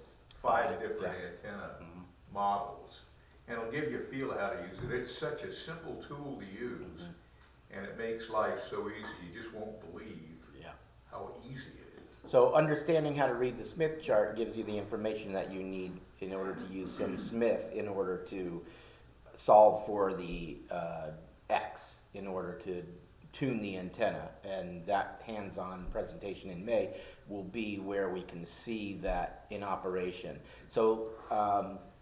5 different antenna models. And it'll give you a feel of how to use it. It's such a simple tool to use, and it makes life so easy, you just won't believe how easy it is. So understanding how to read the Smith chart gives you the information that you need in order to use SimSmith in order to solve for the X in order to tune the antenna. And that hands-on presentation in May will be where we can see that in operation. So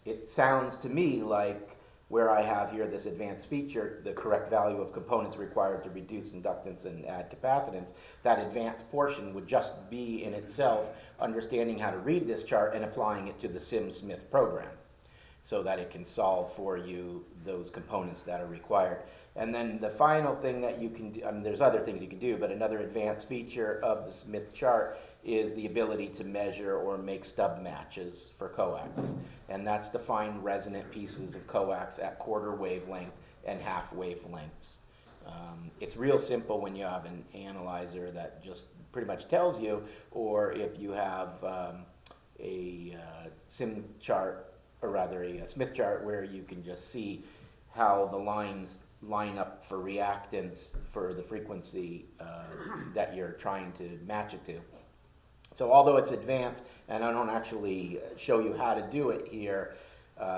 it sounds to me like where I have here this advanced feature, the correct value of components required to reduce inductance and add capacitance, that advanced portion would just be in itself understanding how to read this chart and applying it to the Sim-Smith program, so that it can solve for you those components that are required. And then the final thing that you can do, there's other things you can do, but another advanced feature of the Smith chart is the ability to measure or make stub matches for coax. And that's to find resonant pieces of coax at quarter wavelength and half wavelengths. It's real simple when you have an analyzer that just pretty much tells you, or if you have a sim chart, or rather a Smith chart, where you can just see how the lines line up for reactance for the frequency that you're trying to match it to. So although it's advanced, and I don't actually show you how to do it here,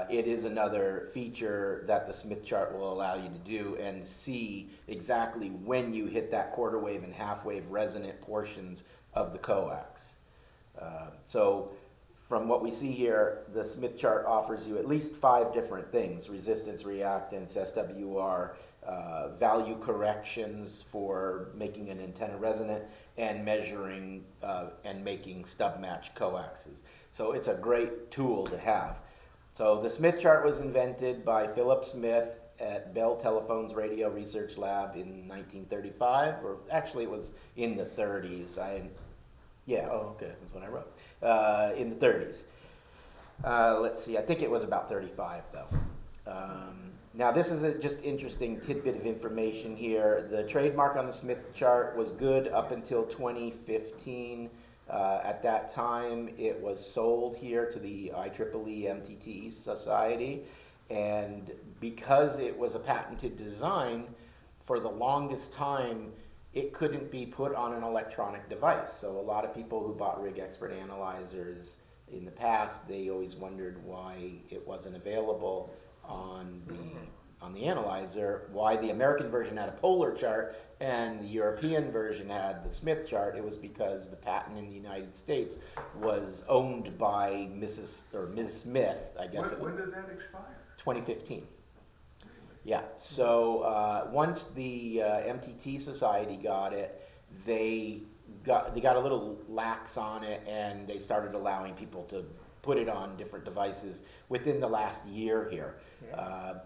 it is another feature that the Smith chart will allow you to do and see exactly when you hit that quarter wave and half wave resonant portions of the coax. So from what we see here, the Smith chart offers you at least 5 different things: resistance, reactance, SWR, value corrections for making an antenna resonant, and measuring and making stub match coaxes. So it's a great tool to have. So the Smith chart was invented by Philip Smith at Bell Telephone's Radio Research Lab in 1935, or actually it was in the 30s. That's what I wrote. In the 30s. Let's see, I think it was about 35 though. Now this is a just interesting tidbit of information here. The trademark on the Smith chart was good up until 2015. At that time, it was sold here to the IEEE MTT Society, and because it was a patented design, for the longest time, it couldn't be put on an electronic device. So a lot of people who bought Rig Expert analyzers in the past, they always wondered why it wasn't available on the analyzer, why the American version had a polar chart and the European version had the Smith chart. It was because the patent in the United States was owned by Ms. Smith, I guess. When did that expire? 2015. Yeah, so once the MTT Society got it, they got a little lax on it, and they started allowing people to put it on different devices within the last year here.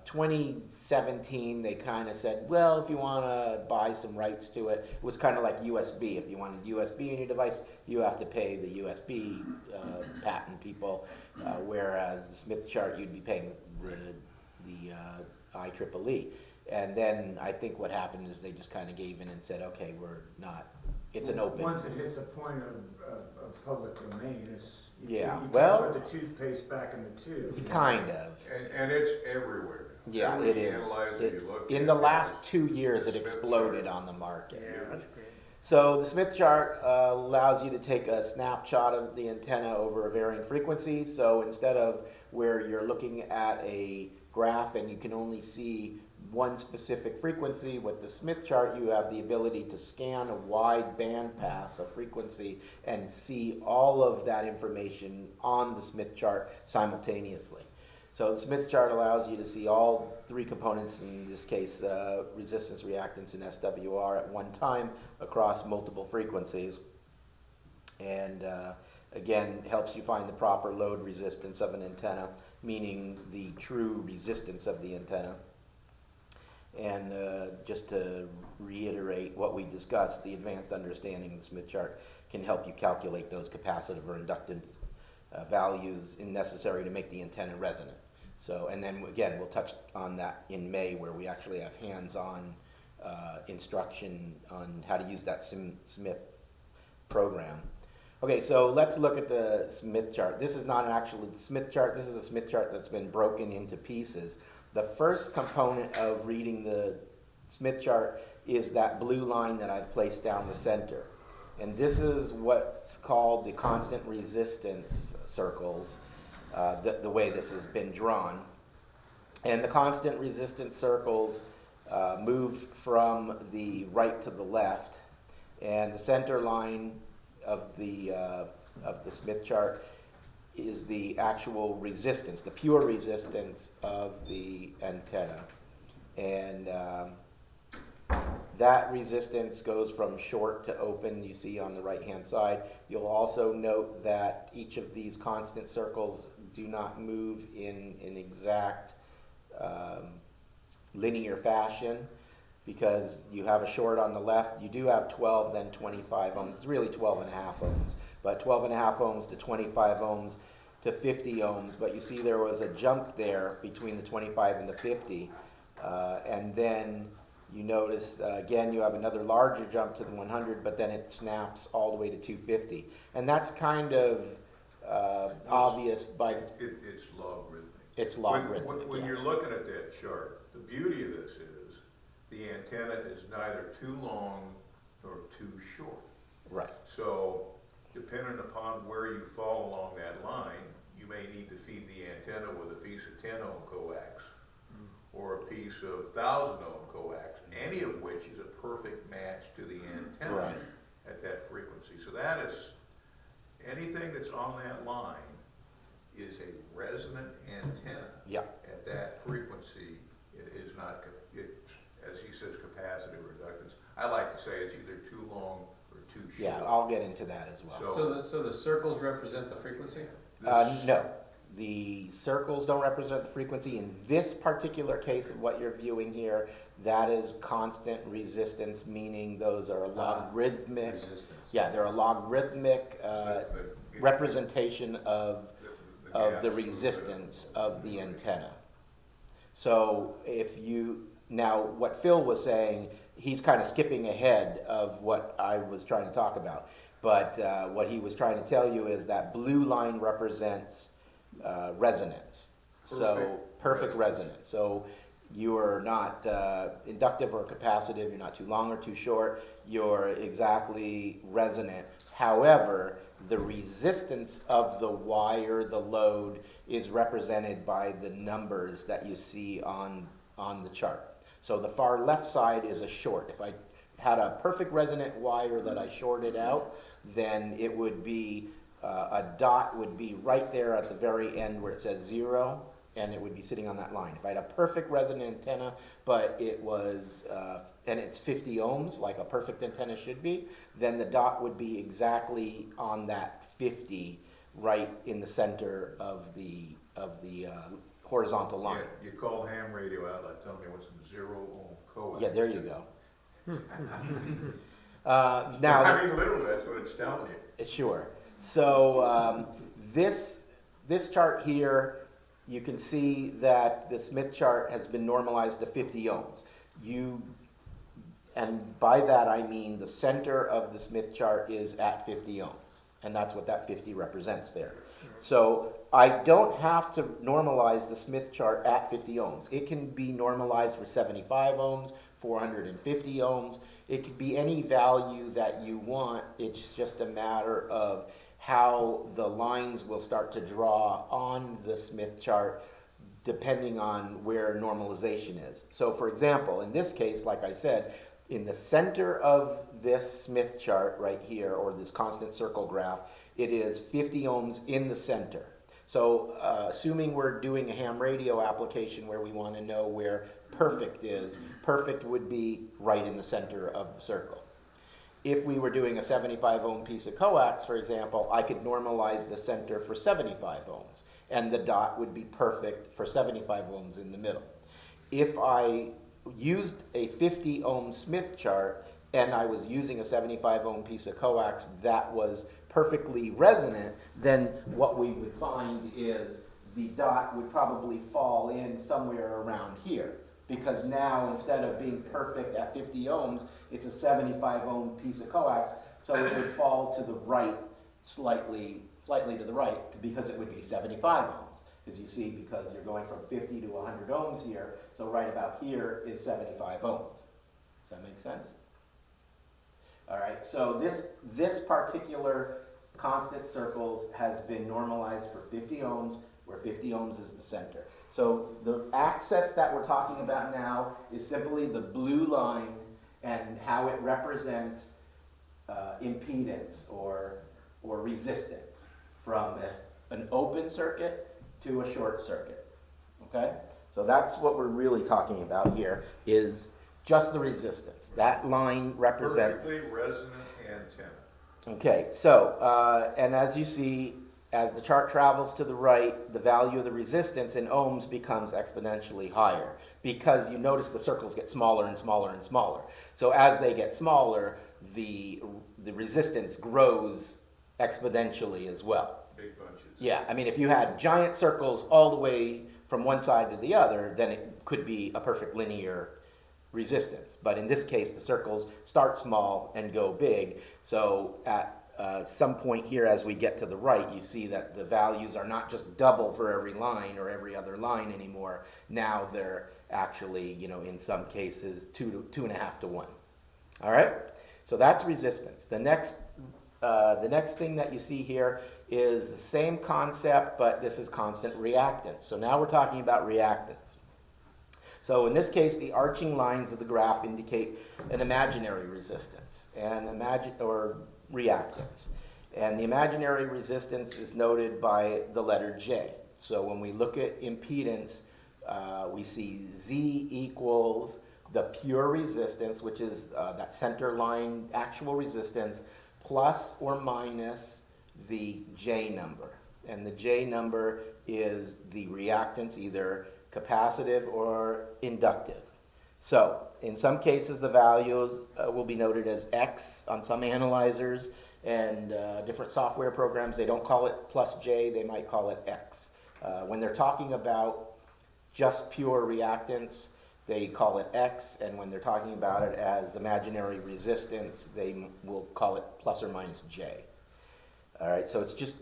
2017, they kind of said, well, if you want to buy some rights to it, it was kind of like USB. If you wanted USB in your device, you have to pay the USB patent people, whereas the Smith chart, you'd be paying the IEEE. And then I think what happened is they just kind of gave in and said, okay, we're not, it's an open. Once it hits a point of public domain, you well, can't put the toothpaste back in the tube. Kind of. And it's everywhere. Yeah, Every it is. analyzer you look In at, the last 2 it's years, it Smith exploded chart. on the market. Yeah, that's great. So the Smith chart allows you to take a snapshot of the antenna over a varying frequency. So instead of where you're looking at a graph and you can only see one specific frequency, with the Smith chart you have the ability to scan a wide band pass of frequency and see all of that information on the Smith chart simultaneously. So the Smith chart allows you to see all 3 components, in this case resistance, reactance, and SWR at one time across multiple frequencies. And again, helps you find the proper load resistance of an antenna, meaning the true resistance of the antenna. And just to reiterate what we discussed, the advanced understanding of the Smith chart can help you calculate those capacitive or inductance values necessary to make the antenna resonant. So, and then again, we'll touch on that in May, where we actually have hands-on instruction on how to use that Smith program. Okay, so let's look at the Smith chart. This is not actually the Smith chart. This is a Smith chart that's been broken into pieces. The first component of reading the Smith chart is that blue line that I've placed down the center. And this is what's called the constant resistance circles, the way this has been drawn. And the constant resistance circles move from the right to the left. And the center line of the Smith chart is the actual resistance, the pure resistance of the antenna. And that resistance goes from short to open, you see on the right-hand side. You'll also note that each of these constant circles do not move in an exact linear fashion, because you have a short on the left. You do have 12, then 25 ohms. It's really 12 and a half ohms, but 12 and a half ohms to 25 ohms to 50 ohms. But you see there was a jump there between the 25 and the 50. And then you notice, again, you have another larger jump to the 100, but then it snaps all the way to 250. And that's kind of obvious by... It's logarithmic. It's logarithmic, When yeah. you're looking at that chart, the beauty of this is the antenna is neither too long nor too short. Right. So depending upon where you fall along that line, you may need to feed the antenna with a piece of 10 ohm coax or a piece of 1,000 ohm coax, any of which is a perfect match to the antenna Right. at that frequency. So that is, anything that's on that line is a resonant antenna. Yeah. At that frequency. It is not, as he says, capacitive reductance. I like to say it's either too long or too short. Yeah, I'll get into that as well. So the circles represent the frequency? No, the circles don't represent the frequency. In this particular case of what you're viewing here, that is constant resistance, meaning those are logarithmic. Resistance. Yeah, they're a logarithmic representation of the resistance of the antenna. So if you, now what Phil was saying, he's kind of skipping ahead of what I was trying to talk about. But what he was trying to tell you is that blue line represents resonance. So perfect resonance. So you are not inductive or capacitive, you're not too long or too short, you're exactly resonant. However, the resistance of the wire, the load, is represented by the numbers that you see on the chart. So the far left side is a short. If I had a perfect resonant wire that I shorted out, then it would be, a dot would be right there at the very end where it says 0, and it would be sitting on that line. If I had a perfect resonant antenna, but it was, and it's 50 ohms, like a perfect antenna should be, then the dot would be exactly on that 50, right in the center of the horizontal line. Yeah, you call ham radio outlet, tell me what's a 0 ohm coax. Yeah, there you go. I Now, mean, literally, that's what it's telling you. sure. So this chart here, you can see that the Smith chart has been normalized to 50 ohms. And by that I mean the center of the Smith chart is at 50 ohms, and that's what that 50 represents there. So I don't have to normalize the Smith chart at 50 ohms. It can be normalized for 75 ohms, 450 ohms. It could be any value that you want. It's just a matter of how the lines will start to draw on the Smith chart depending on where normalization is. So for example, in this case, like I said, in the center of this Smith chart right here, or this constant circle graph, it is 50 ohms in the center. So assuming we're doing a ham radio application where we want to know where perfect is, perfect would be right in the center of the circle. If we were doing a 75 ohm piece of coax, for example, I could normalize the center for 75 ohms, and the dot would be perfect for 75 ohms in the middle. If I used a 50 ohm Smith chart and I was using a 75 ohm piece of coax that was perfectly resonant, then what we would find is the dot would probably fall in somewhere around here. Because now, instead of being perfect at 50 ohms, it's a 75 ohm piece of coax, so it would fall to the right, slightly to the right, because it would be 75 ohms. Because you see, because you're going from 50 to 100 ohms here, so right about here is 75 ohms. Does that make sense? All right, so this particular constant circles has been normalized for 50 ohms, where 50 ohms is the center. So the axis that we're talking about now is simply the blue line and how it represents impedance or resistance from an open circuit to a short circuit, okay? So that's what we're really talking about here, is just the resistance. That line represents... Perfectly resonant antenna. Okay, so, and as you see, as the chart travels to the right, the value of the resistance in ohms becomes exponentially higher, because you notice the circles get smaller and smaller and smaller. So as they get smaller, the resistance grows exponentially as well. Big bunches. Yeah, I mean, if you had giant circles all the way from one side to the other, then it could be a perfect linear resistance. But in this case, the circles start small and go big. So at some point here, as we get to the right, you see that the values are not just double for every line or every other line anymore. Now they're actually, you know, in some cases, 2.5 to 1. All right? So that's resistance. The next thing that you see here is the same concept, but this is constant reactance. So now we're talking about reactance. So in this case, the arching lines of the graph indicate an imaginary resistance or reactance. And the imaginary resistance is noted by the letter J. So when we look at impedance, we see Z equals the pure resistance, which is that center line actual resistance, plus or minus the J number. And the J number is the reactance, either capacitive or inductive. So in some cases, the values will be noted as X on some analyzers, and different software programs, they don't call it plus J, they might call it X. When they're talking about just pure reactance, they call it X, and when they're talking about it as imaginary resistance, they will call it plus or minus J. All right, so it's just,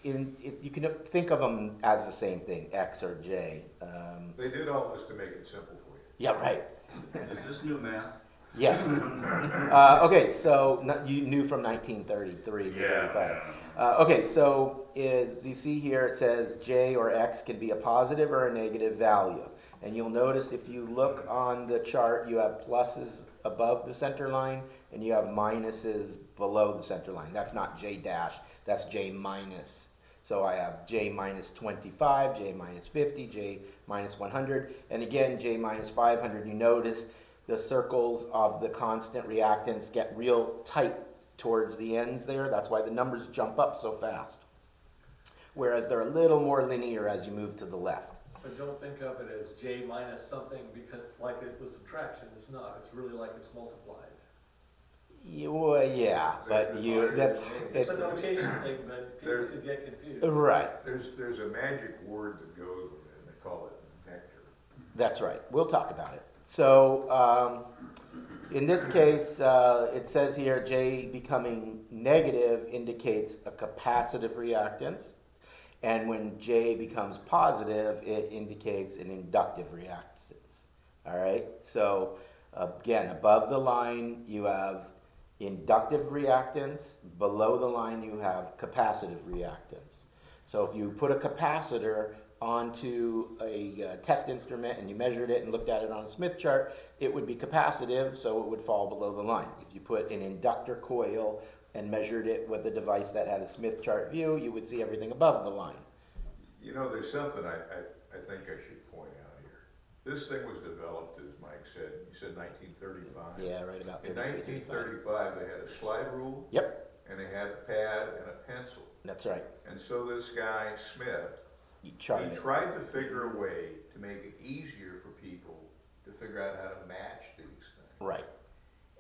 you can think of them as the same thing, X or J. They did all this to make it simple for you. Yeah, right. Is this new math? Yes. Okay, so you knew from 1933 to 35. Okay, so as you see here, it says J or X can be a positive or a negative value. And you'll notice if you look on the chart, you have pluses above the center line, and you have minuses below the center line. That's not J dash, that's J minus. So I have J minus 25, J minus 50, J minus 100, and again, J minus 500. You notice the circles of the constant reactance get real tight towards the ends there. That's why the numbers jump up so fast. Whereas they're a little more linear as you move to the left. But don't think of it as J minus something because like it was subtraction. It's not. It's really like it's multiplied. Yeah, but It's a notation thing, but people could get confused. Right. There's a magic word that goes with it, and they call it vector. That's right. We'll talk about it. So in this case, it says here J becoming negative indicates a capacitive reactance. And when J becomes positive, it indicates an inductive reactance. All right? So again, above the line, you have inductive reactance. Below the line, you have capacitive reactance. So if you put a capacitor onto a test instrument and you measured it and looked at it on a Smith chart, it would be capacitive, so it would fall below the line. If you put an inductor coil and measured it with a device that had a Smith chart view, you would see everything above the line. You know, there's something I think I should point out here. This thing was developed, as Mike said, you said 1935? Yeah, right about In 33, 1935, they had a slide rule. Yep, And they had a pad and a pencil. that's right. And so this guy, Smith, You charted he it. tried to figure a way to make it easier for people to figure out how to match these things. Right.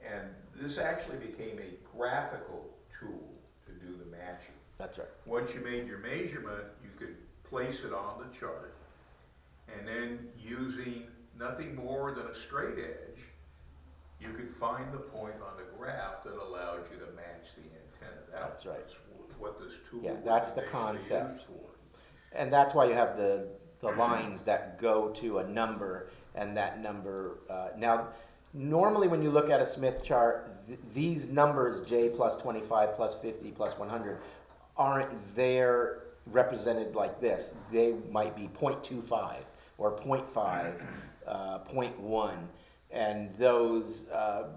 And this actually became a graphical tool to do the matching. That's right. Once you made your measurement, you could place it on the chart. And then using nothing more than a straight edge, you could find the point on the graph that allowed you to match the antenna. That's right. That's what this tool Yeah, was that's the initially concept. used for. And that's why you have the lines that go to a number, and that number, now, normally when you look at a Smith chart, these numbers, J plus 25 plus 50 plus 100, aren't there represented like this. They might be 0.25 or 0.5, 0.1, and those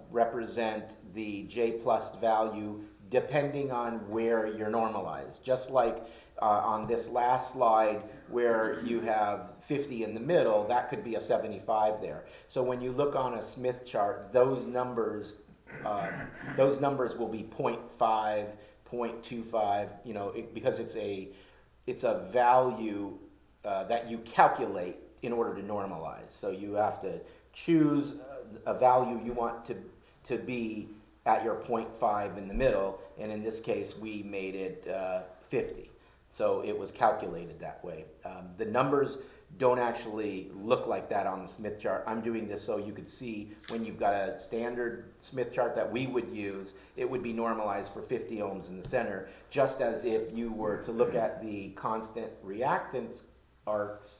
represent the J plus value depending on where you're normalized. Just like on this last slide where you have 50 in the middle, that could be a 75 there. So when you look on a Smith chart, those numbers will be 0.5, 0.25, you know, because it's a value that you calculate in order to normalize. So you have to choose a value you want to be at your 0.5 in the middle, and in this case we made it 50. So it was calculated that way. The numbers don't actually look like that on the Smith chart. I'm doing this so you could see when you've got a standard Smith chart that we would use, it would be normalized for 50 ohms in the center, just as if you were to look at the constant reactance arcs,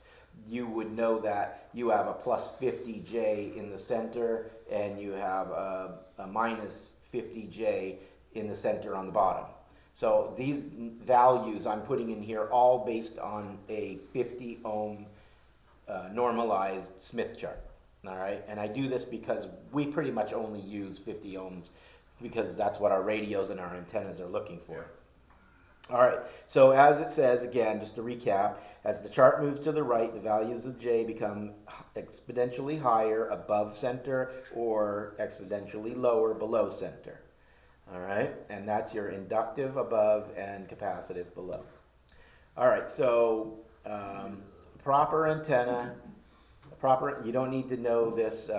you would know that you have a plus 50J in the center and you have a minus 50J in the center on the bottom. So these values I'm putting in here all based on a 50 ohm normalized Smith chart. All right, and I do this because we pretty much only use 50 ohms because that's what our radios and our antennas are looking for. All right, so as it says, again, just to recap, as the chart moves to the right, the values of J become exponentially higher above center or exponentially lower below center. All right, and that's your inductive above and capacitive below. All right, so proper antenna, you don't need to know this.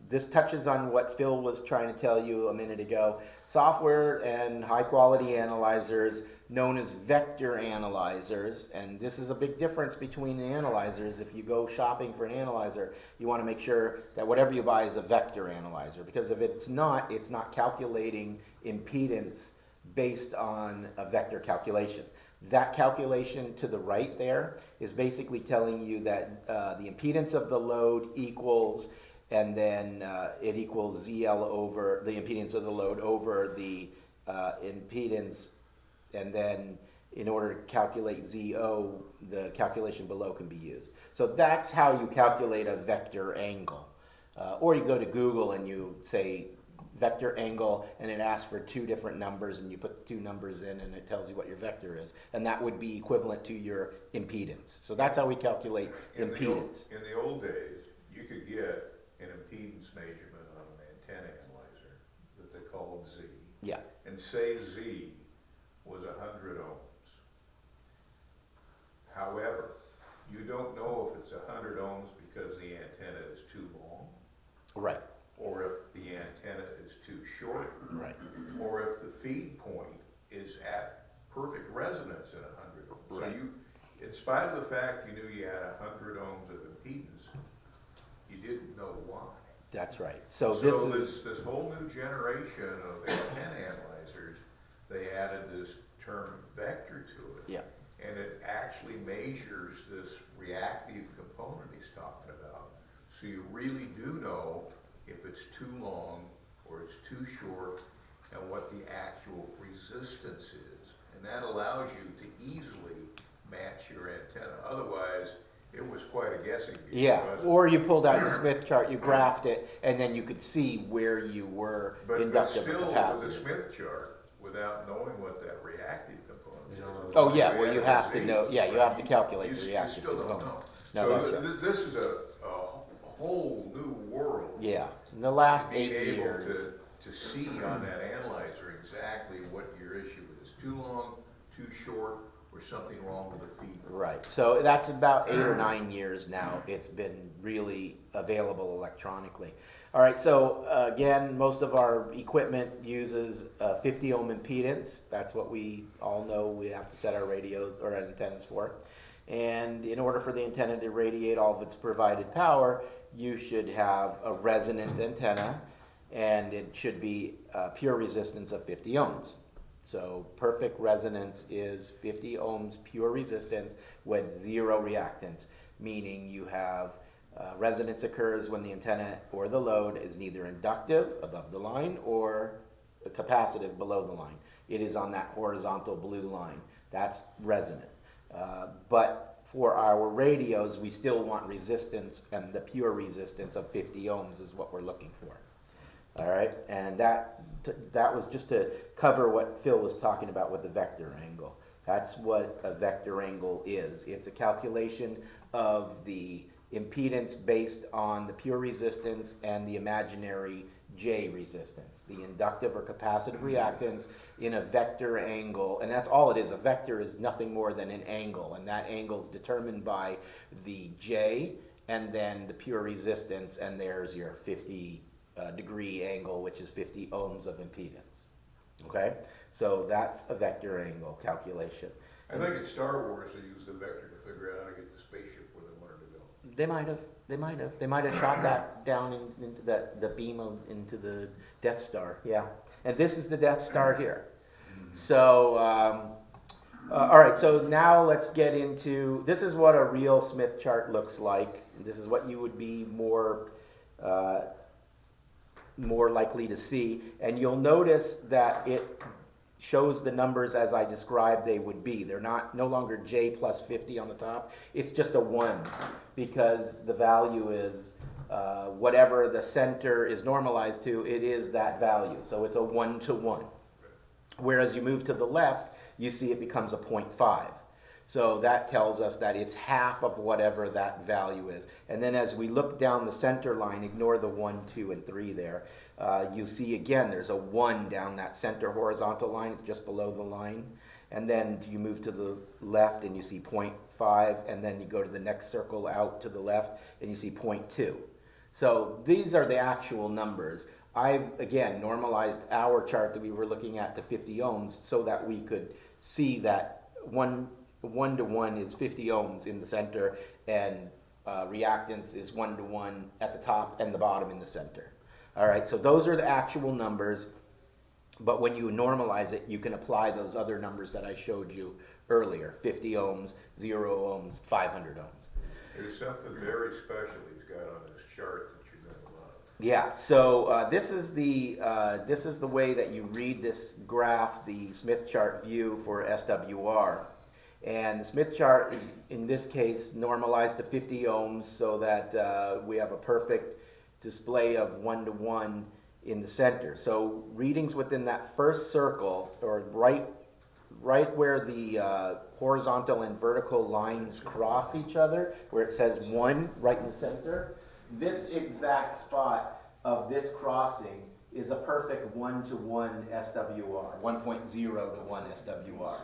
This touches on what Phil was trying to tell you a minute ago. Software and high quality analyzers known as vector analyzers, and this is a big difference between analyzers. If you go shopping for an analyzer, you want to make sure that whatever you buy is a vector analyzer, because if it's not calculating impedance based on a vector calculation. That calculation to the right there is basically telling you that the impedance of the load equals, and then it equals ZL over the impedance of the load over the impedance, and then in order to calculate ZO, the calculation below can be used. So that's how you calculate a vector angle. Or you go to Google and you say vector angle, and it asks for two different numbers, and you put the two numbers in and it tells you what your vector is, and that would be equivalent to your impedance. So that's how we calculate impedance. In the old days, you could get an impedance measurement on an antenna analyzer that they called Z. Yeah. And say Z was 100 ohms. However, you don't know if it's 100 ohms because the antenna is too long. Right. Or if the antenna is too short. Right. Or if the feed point is at perfect resonance at 100 ohms. Right. So you, in spite of the fact you knew you had 100 ohms of impedance, you didn't know why. That's right. So this whole new generation of antenna analyzers, they added this term vector to it. Yeah. And it actually measures this reactive component he's talking about. So you really do know if it's too long or it's too short and what the actual resistance is. And that allows you to easily match your antenna. Otherwise, it was quite a guessing game. Yeah, or you pulled out your Smith chart, you graphed it, and then you could see where you were inductive or But still, capacitive. with the Smith chart, without knowing what that reactive component is. Oh yeah, well you have to know, yeah, you have to calculate the You reactive still don't component. know. No, So that's right. this is a whole new world. Yeah, in the last Being 8 able years. to see on that analyzer exactly what your issue is. Too long, too short, or something wrong with the feed. Right, so that's about 8 or 9 years now it's been really available electronically. All right, so again, most of our equipment uses 50 ohm impedance. That's what we all know we have to set our radios or antennas for. And in order for the antenna to radiate all of its provided power, you should have a resonant antenna, and it should be pure resistance of 50 ohms. So perfect resonance is 50 ohms pure resistance with zero reactance, meaning you have resonance occurs when the antenna or the load is neither inductive above the line or capacitive below the line. It is on that horizontal blue line. That's resonant. But for our radios, we still want resistance, and the pure resistance of 50 ohms is what we're looking for. All right, and that was just to cover what Phil was talking about with the vector angle. That's what a vector angle is. It's a calculation of the impedance based on the pure resistance and the imaginary J resistance, the inductive or capacitive reactance in a vector angle, and that's all it is. A vector is nothing more than an angle, and that angle is determined by the J and then the pure resistance, and there's your 50 degree angle, which is 50 ohms of impedance. Okay, so that's a vector angle calculation. I think in Star Wars, they used the vector to figure out how to get the spaceship where they wanted to go. They might have shot that down into the beam into the Death Star, yeah. And this is the Death Star here. So, all right, so now let's get into, this is what a real Smith chart looks like. This is what you would be more likely to see. And you'll notice that it shows the numbers as I described they would be. They're no longer J plus 50 on the top. It's just a 1 because the value is whatever the center is normalized to, it is that value. So it's a 1 to 1. Whereas you move to the left, you see it becomes a 0.5. So that tells us that it's half of whatever that value is. And then as we look down the center line, ignore the 1, 2, and 3 there, you see again there's a 1 down that center horizontal line. It's just below the line. And then you move to the left and you see 0.5, and then you go to the next circle out to the left and you see 0.2. So these are the actual numbers. I've, again, normalized our chart that we were looking at to 50 ohms so that we could see that 1 to 1 is 50 ohms in the center, and reactance is 1 to 1 at the top and the bottom in the center. All right, so those are the actual numbers, but when you normalize it, you can apply those other numbers that I showed you earlier, 50 ohms, 0 ohms, 500 ohms. There's something very special he's got on this chart that you're gonna love. Yeah, so this is the way that you read this graph, the Smith chart view for SWR. And the Smith chart is, in this case, normalized to 50 ohms so that we have a perfect display of 1 to 1 in the center. So readings within that first circle, or right where the horizontal and vertical lines cross each other, where it says 1 right in the center, this exact spot of this crossing is a perfect 1 to 1 SWR, 1.0 to 1 SWR.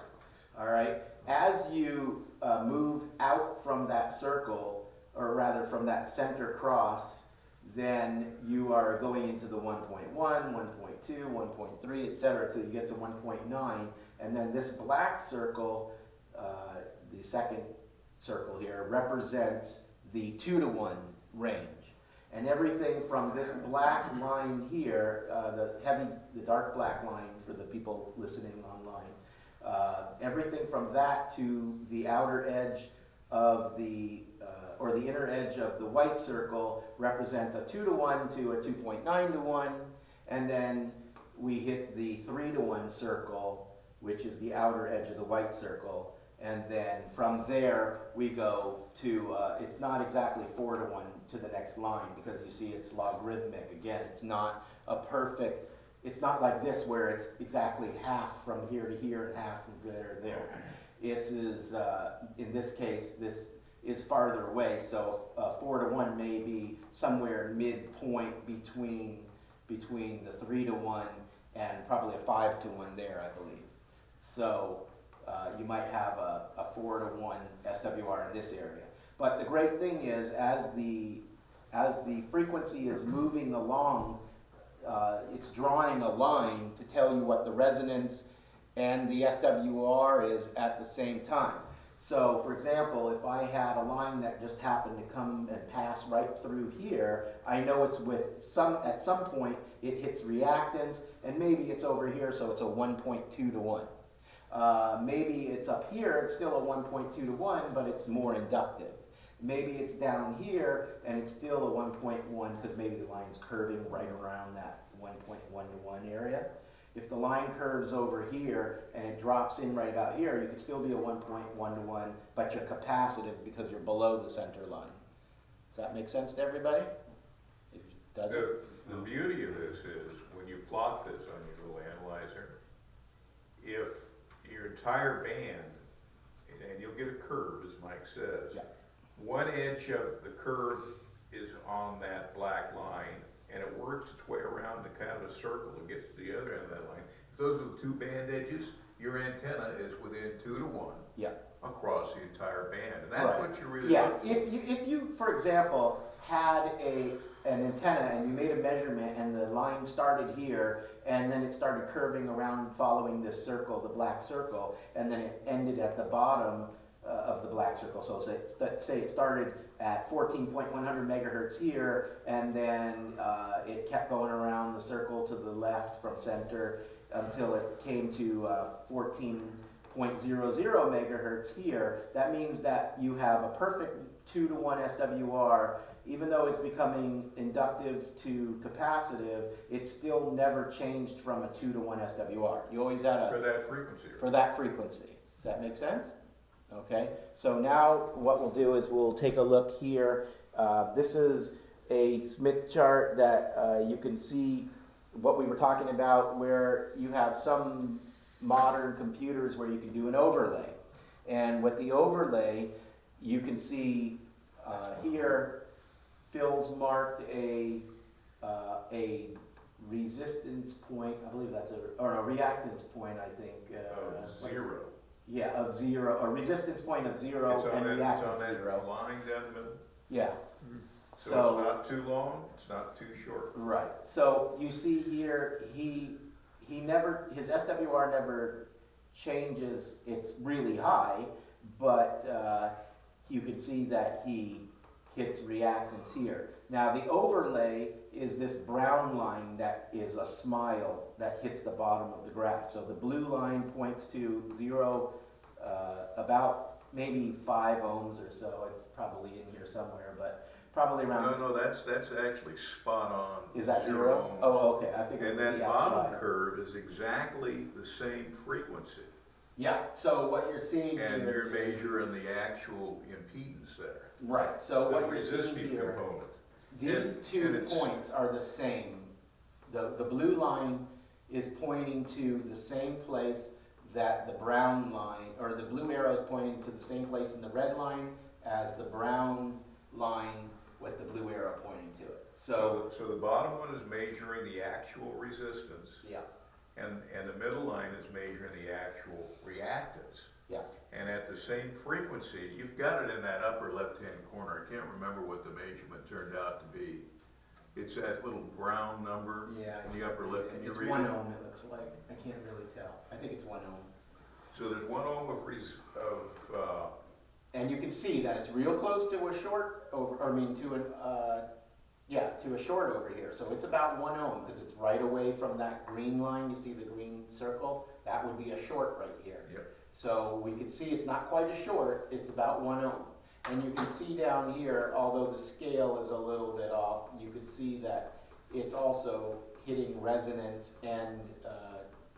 All right. As you move out from that circle, or rather from that center cross, then you are going into the 1.1, 1.2, 1.3, etc. until you get to 1.9, and then this black circle, the second circle here, represents the 2 to 1 range. And everything from this black line here, the dark black line for the people listening online, everything from that to the outer edge of or the inner edge of the white circle represents a 2 to 1 to a 2.9 to 1, and then we hit the 3 to 1 circle, which is the outer edge of the white circle, and then from there we go to, it's not exactly 4 to 1 to the next line, because you see it's logarithmic. Again, it's not a perfect, it's not like this where it's exactly half from here to here and half from there to there. This is, in this case, this is farther away, so 4 to 1 may be somewhere midpoint between the 3 to 1 and probably a 5 to 1 there, I believe. So you might have a 4 to 1 SWR in this area. But the great thing is, as the frequency is moving along, it's drawing a line to tell you what the resonance and the SWR is at the same time. So, for example, if I had a line that just happened to come and pass right through here, I know it's at some point it hits reactance, and maybe it's over here, so it's a 1.2 to 1. Maybe it's up here, it's still a 1.2 to 1, but it's more inductive. Maybe it's down here, and it's still a 1.1, because maybe the line's curving right around that 1.1 to 1 area. If the line curves over here and it drops in right about here, you could still be a 1.1 to 1, but you're capacitive because you're below the center line. Does that make sense to everybody? Does it? The beauty of this is, when you plot this on your little analyzer, if your entire band and you'll get a curve, as Mike says. Yeah. One edge of the curve is on that black line, and it works its way around to kind of a circle and gets to the other end of that line. If those are the two band edges, your antenna is within 2 to 1 Yeah. across the entire band, and that's Right. what you really Yeah, look for. if you, for example, had an antenna and you made a measurement and the line started here and then it started curving around following this circle, the black circle, and then it ended at the bottom of the black circle. So say it started at 14.100 megahertz here, and then it kept going around the circle to the left from center until it came to 14.00 megahertz here. That means that you have a perfect 2 to 1 SWR. Even though it's becoming inductive to capacitive, it still never changed from a 2 to 1 SWR. You always had For a, that frequency. for that frequency. Does that make sense? Okay, so now what we'll do is we'll take a look here. This is a Smith chart that you can see what we were talking about, where you have some modern computers where you can do an overlay. And with the overlay, you can see here, Phil's marked a resistance point, I believe that's or a reactance point, I think. Of 0. Yeah, of 0, a resistance point of 0 It's on and that, reactance it's on 0. that line down the middle. Yeah, So So- it's not too long, it's not too short. right. So you see here, he never, his SWR never changes. It's really high, but you can see that he hits reactance here. Now the overlay is this brown line that is a smile that hits the bottom of the graph. So the blue line points to 0, about maybe 5 ohms or so. It's probably in here somewhere, but probably around. No, that's actually spot on. Is that 0? ohms. Oh, okay, I figured it And was that the bottom outside. curve is exactly the same frequency. Yeah, so what you're seeing here. And you're is- measuring the actual impedance there. Right, so The what you're seeing resistive here, component. these and two it's- points are the same. The blue line is pointing to the same place that the brown line, or the blue arrow is pointing to the same place in the red line as the brown line with the blue arrow pointing to it. So, So the bottom one is measuring the actual resistance, yeah, and the middle line is measuring the actual reactance. yeah. And at the same frequency, you've got it in that upper left-hand corner. I can't remember what the measurement turned out to be. It's that little brown number Yeah, in the upper left. Can you it's read 1 it? ohm, it looks like. I can't really tell. I think it's 1 ohm. So there's 1 ohm And you can see that it's real close to a short over, I mean, to a short over here. So it's about 1 ohm because it's right away from that green line. You see the green circle? That would be a short right here. Yep. So we can see it's not quite a short, it's about 1 ohm. And you can see down here, although the scale is a little bit off, you can see that it's also hitting resonance and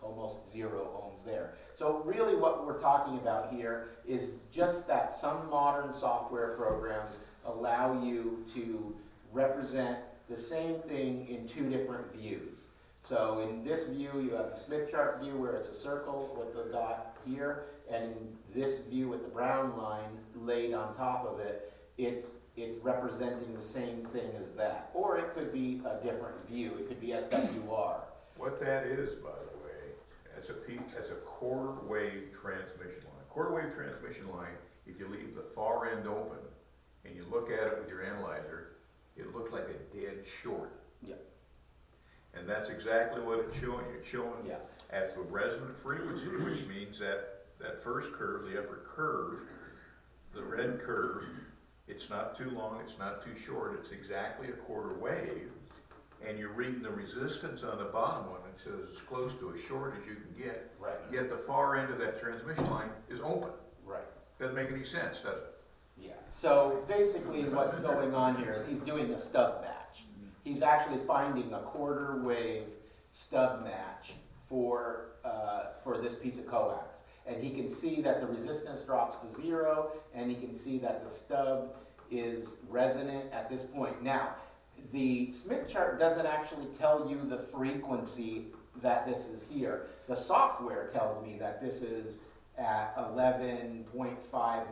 almost 0 ohms there. So really what we're talking about here is just that some modern software programs allow you to represent the same thing in 2 different views. So in this view, you have the Smith chart view where it's a circle with the dot here, and in this view with the brown line laid on top of it, it's representing the same thing as that. Or it could be a different view. It could be SWR. What that is, by the way, that's a quarter wave transmission line. Quarter wave transmission line, if you leave the far end open and you look at it with your analyzer, it looks like a dead short. Yeah. And that's exactly what it's showing you. It's showing Yeah. at the resonant frequency, which means that first curve, the upper curve, the red curve, it's not too long, it's not too short, it's exactly a quarter wave. And you're reading the resistance on the bottom one, it says as close to a short as you can get. Right. Yet the far end of that transmission line is open. Right. Doesn't make any sense, does it? Yeah, so basically what's going on here is he's doing a stub match. He's actually finding a quarter wave stub match for this piece of coax. And he can see that the resistance drops to 0, and he can see that the stub is resonant at this point. Now, the Smith chart doesn't actually tell you the frequency that this is here. The software tells me that this is at 11.5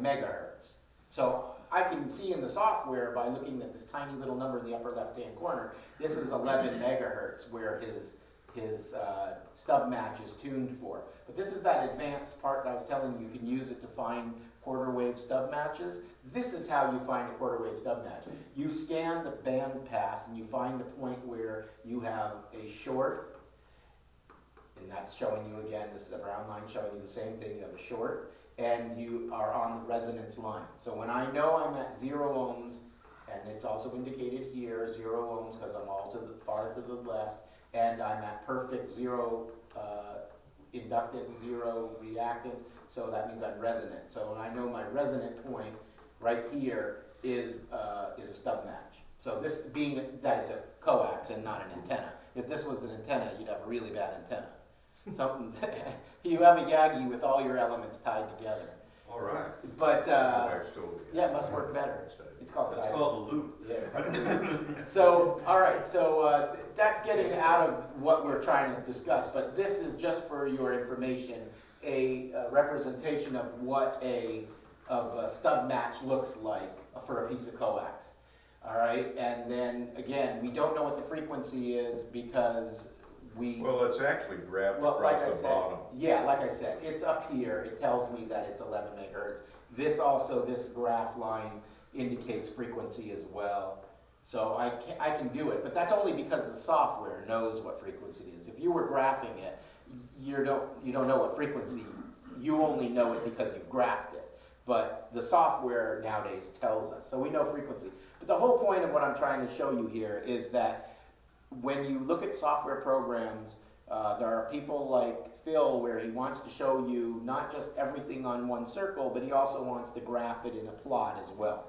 megahertz. So I can see in the software by looking at this tiny little number in the upper left-hand corner, this is 11 megahertz where his stub match is tuned for. But this is that advanced part that I was telling you, you can use it to find quarter wave stub matches. This is how you find a quarter wave stub match. You scan the band pass and you find the point where you have a short, and that's showing you again, this is the brown line showing you the same thing, you have a short, and you are on the resonance line. So when I know I'm at 0 ohms, and it's also indicated here, 0 ohms, because I'm all to the far to the left, and I'm at perfect 0 inductance, 0 reactance, so that means I'm resonant. So when I know my resonant point right here is a stub match. So this being that it's a coax and not an antenna. If this was an antenna, you'd have a really bad antenna. Something you have a Yagi with all your elements tied together. All right. But I still- yeah, it must work better. It's called That's diode. called a loop. Yeah. So, all right, so that's getting out of what we're trying to discuss, but this is just for your information, a representation of what a stub match looks like for a piece of coax. All right, and then again, we don't know what the frequency is because Well, it's actually graphed like I across the said, bottom. yeah, like I said, it's up here. It tells me that it's 11 megahertz. This graph line indicates frequency as well. So I can do it, but that's only because the software knows what frequency it is. If you were graphing it, you don't know what frequency. You only know it because you've graphed it. But the software nowadays tells us, so we know frequency. But the whole point of what I'm trying to show you here is that when you look at software programs, there are people like Phil where he wants to show you not just everything on one circle, but he also wants to graph it in a plot as well.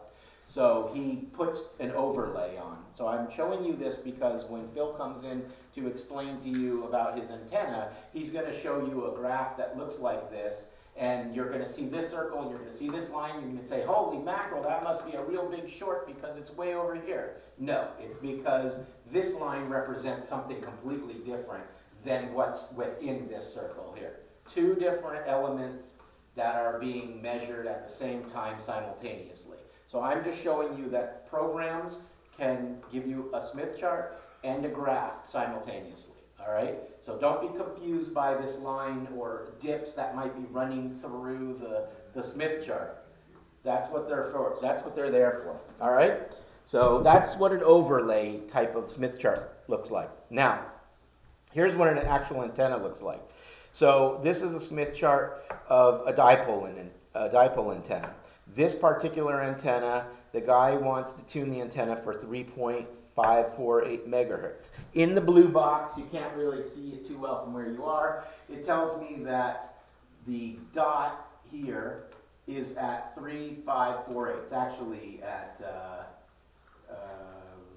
So he puts an overlay on. So I'm showing you this because when Phil comes in to explain to you about his antenna, he's going to show you a graph that looks like this, and you're going to see this circle, and you're going to see this line, you're going to say, holy mackerel, that must be a real big short because it's way over here. No, it's because this line represents something completely different than what's within this circle here. Two different elements that are being measured at the same time simultaneously. So I'm just showing you that programs can give you a Smith chart and a graph simultaneously, all right? So don't be confused by this line or dips that might be running through the Smith chart. That's what they're for. That's what they're there for, all right? So that's what an overlay type of Smith chart looks like. Now, here's what an actual antenna looks like. So this is a Smith chart of a dipole antenna. This particular antenna, the guy wants to tune the antenna for 3.548 megahertz. In the blue box, you can't really see it too well from where you are. It tells me that the dot here is at 3.548. It's actually at,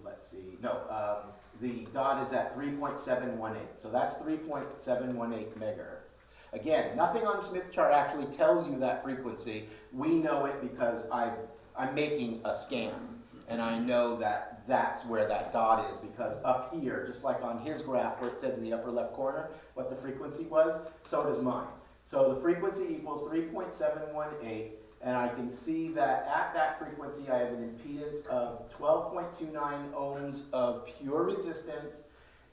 let's see, no, the dot is at 3.718. So that's 3.718 megahertz. Again, nothing on Smith chart actually tells you that frequency. We know it because I'm making a scan, and I know that that's where that dot is because up here, just like on his graph where it said in the upper left corner what the frequency was, so does mine. So the frequency equals 3.718, and I can see that at that frequency I have an impedance of 12.29 ohms of pure resistance,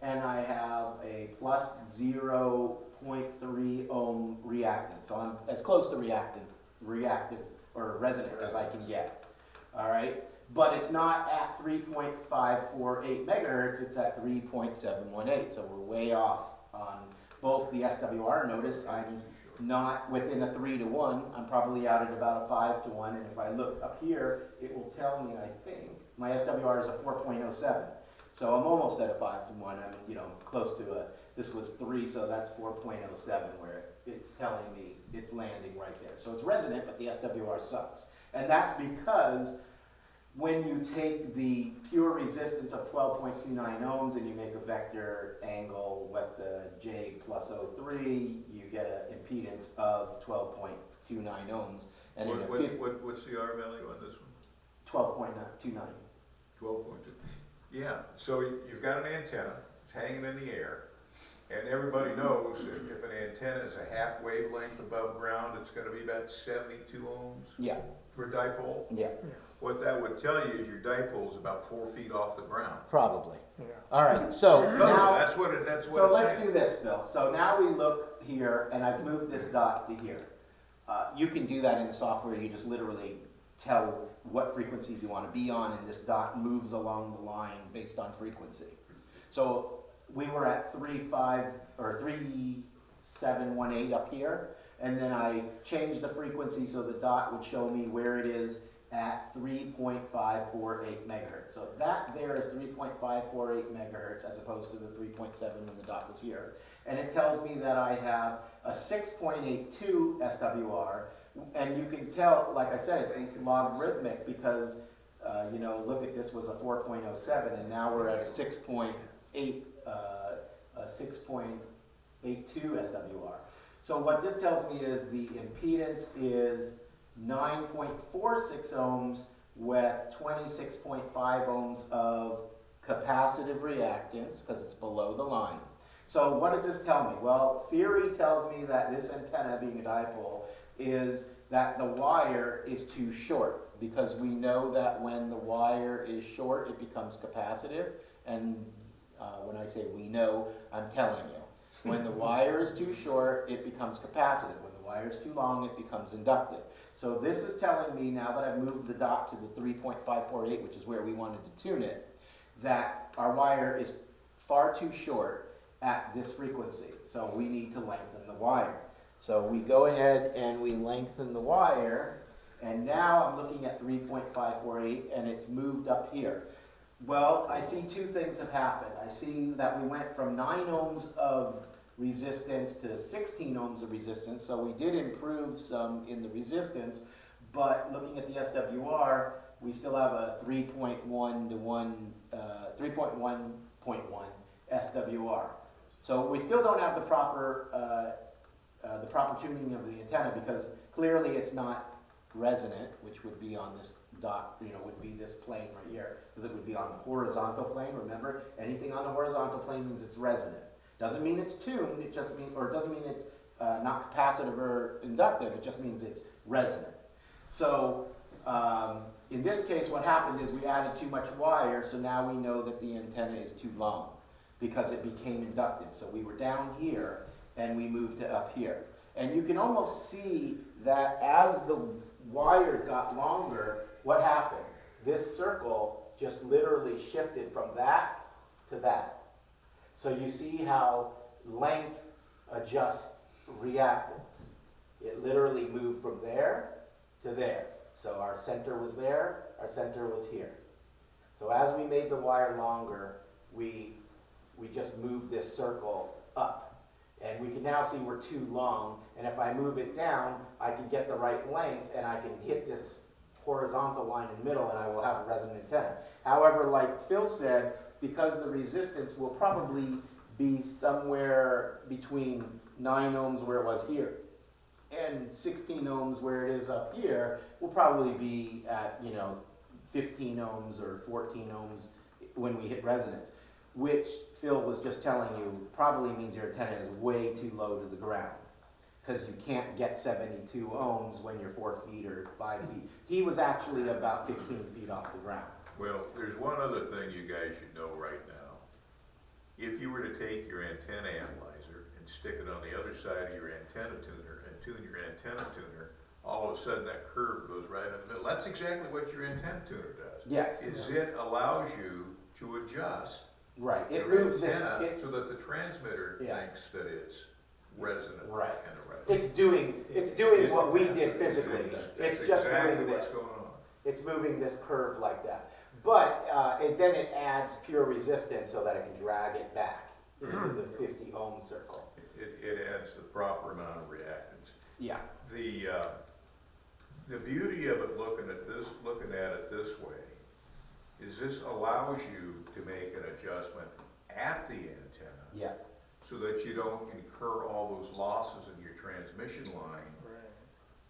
and I have a plus 0.3 ohm reactance. So I'm as close to reactive or resonant as I can get. All right, but it's not at 3.548 megahertz. It's at 3.718. So we're way off on both the SWR. Notice I'm not within a 3 to 1. I'm probably out at about a 5 to 1. And if I look up here, it will tell me, I think, my SWR is a 4.07. So I'm almost at a 5 to 1. I'm, close to a, this was 3, so that's 4.07 where it's telling me it's landing right there. So it's resonant, but the SWR sucks. And that's because when you take the pure resistance of 12.29 ohms and you make a vector angle with the J plus 0.3, you get an impedance of 12.29 ohms. And What's the R value on this one? 12.29. 12.2. Yeah, so you've got an antenna, it's hanging in the air, And everybody knows that if an antenna is a half wavelength above ground, it's gonna be about 72 ohms Yeah, for dipole. yeah, What that would tell you is your dipole is about 4 feet off the ground. probably. Yeah. All right, so No, now. that's what it's So let's saying. do this, Phil. So now we look here, and I've moved this dot to here. You can do that in the software. You just literally tell what frequency you want to be on, and this dot moves along the line based on frequency. So we were at 3718 up here, and then I changed the frequency so the dot would show me where it is at 3.548 megahertz. So that there is 3.548 megahertz as opposed to the 3.7 when the dot was here. And it tells me that I have a 6.82 SWR, and you can tell, like I said, it's logarithmic because, you know, look at this was a 4.07 and now we're at a 6.82 SWR. So what this tells me is the impedance is 9.46 ohms with 26.5 ohms of capacitive reactance because it's below the line. So what does this tell me? Well, theory tells me that this antenna, being a dipole, is that the wire is too short because we know that when the wire is short, it becomes capacitive. And when I say we know, I'm telling you. When the wire is too short, it becomes capacitive. When the wire is too long, it becomes inductive. So this is telling me, now that I've moved the dot to the 3.548, which is where we wanted to tune it, that our wire is far too short at this frequency. So we need to lengthen the wire. So we go ahead and we lengthen the wire, and now I'm looking at 3.548, and it's moved up here. Well, I see two things have happened. I see that we went from 9 ohms of resistance to 16 ohms of resistance, so we did improve some in the resistance, but looking at the SWR, we still have a 3.1 to 3.1.1 SWR. So we still don't have the proper tuning of the antenna because clearly it's not resonant, which would be on this dot, you know, would be this plane right here, because it would be on the horizontal plane. Remember, anything on the horizontal plane means it's resonant. Doesn't mean it's tuned, it just means, or it doesn't mean it's not capacitive or inductive, it just means it's resonant. So in this case, what happened is we added too much wire, so now we know that the antenna is too long because it became inductive. So we were down here and we moved it up here. And you can almost see that as the wire got longer, what happened? This circle just literally shifted from that to that. So you see how length adjusts reactance. It literally moved from there to there. So our center was there, our center was here. So as we made the wire longer, we just moved this circle up. And we can now see we're too long, and if I move it down, I can get the right length, and I can hit this horizontal line in the middle, and I will have a resonant antenna. However, like Phil said, because the resistance will probably be somewhere between 9 ohms where it was here, and 16 ohms where it is up here, will probably be at, you know, 15 ohms or 14 ohms when we hit resonance, which Phil was just telling you probably means your antenna is way too low to the ground because you can't get 72 ohms when you're 4 feet or 5 feet. He was actually about 15 feet off the ground. Well, there's one other thing you guys should know right now. If you were to take your antenna analyzer and stick it on the other side of your antenna tuner and tune your antenna tuner, all of a sudden that curve goes right in the middle. That's exactly what your antenna tuner does. Yes. Is it allows you to adjust Right. It your moves this. antenna so that the transmitter Yeah. thinks that it's resonant Right. and irregular. It's doing what we did physically. It's That's just exactly doing what's this. going on. It's moving this curve like that. But then it adds pure resistance so that it can drag it back into the 50 ohm circle. It adds the proper amount of reactance. Yeah. The beauty of it looking at it this way is this allows you to make an adjustment at the antenna Yeah. so that you don't incur all those losses in your transmission line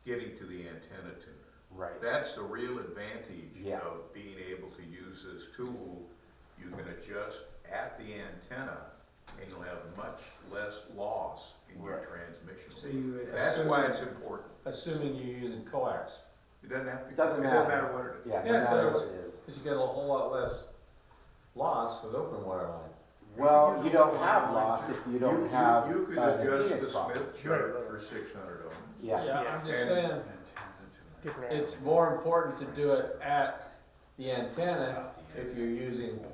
getting to the antenna tuner. Right. That's the real advantage Yeah. of being able to use this tool. You can adjust at the antenna and you'll have much less loss in your Right. transmission. So you would That's assume- why it's important. Assuming you're using coax, It doesn't have to be. Doesn't It doesn't matter. matter what it is. Yeah, no Yeah, matter so- what it is. because you get a whole lot less loss with open wire line. Well, you don't have loss if you don't have You could an adjust impedance the problem. Smith chart for 600 ohms. Yeah, I'm just And- saying, Different it's more important to do it at the antenna if you're using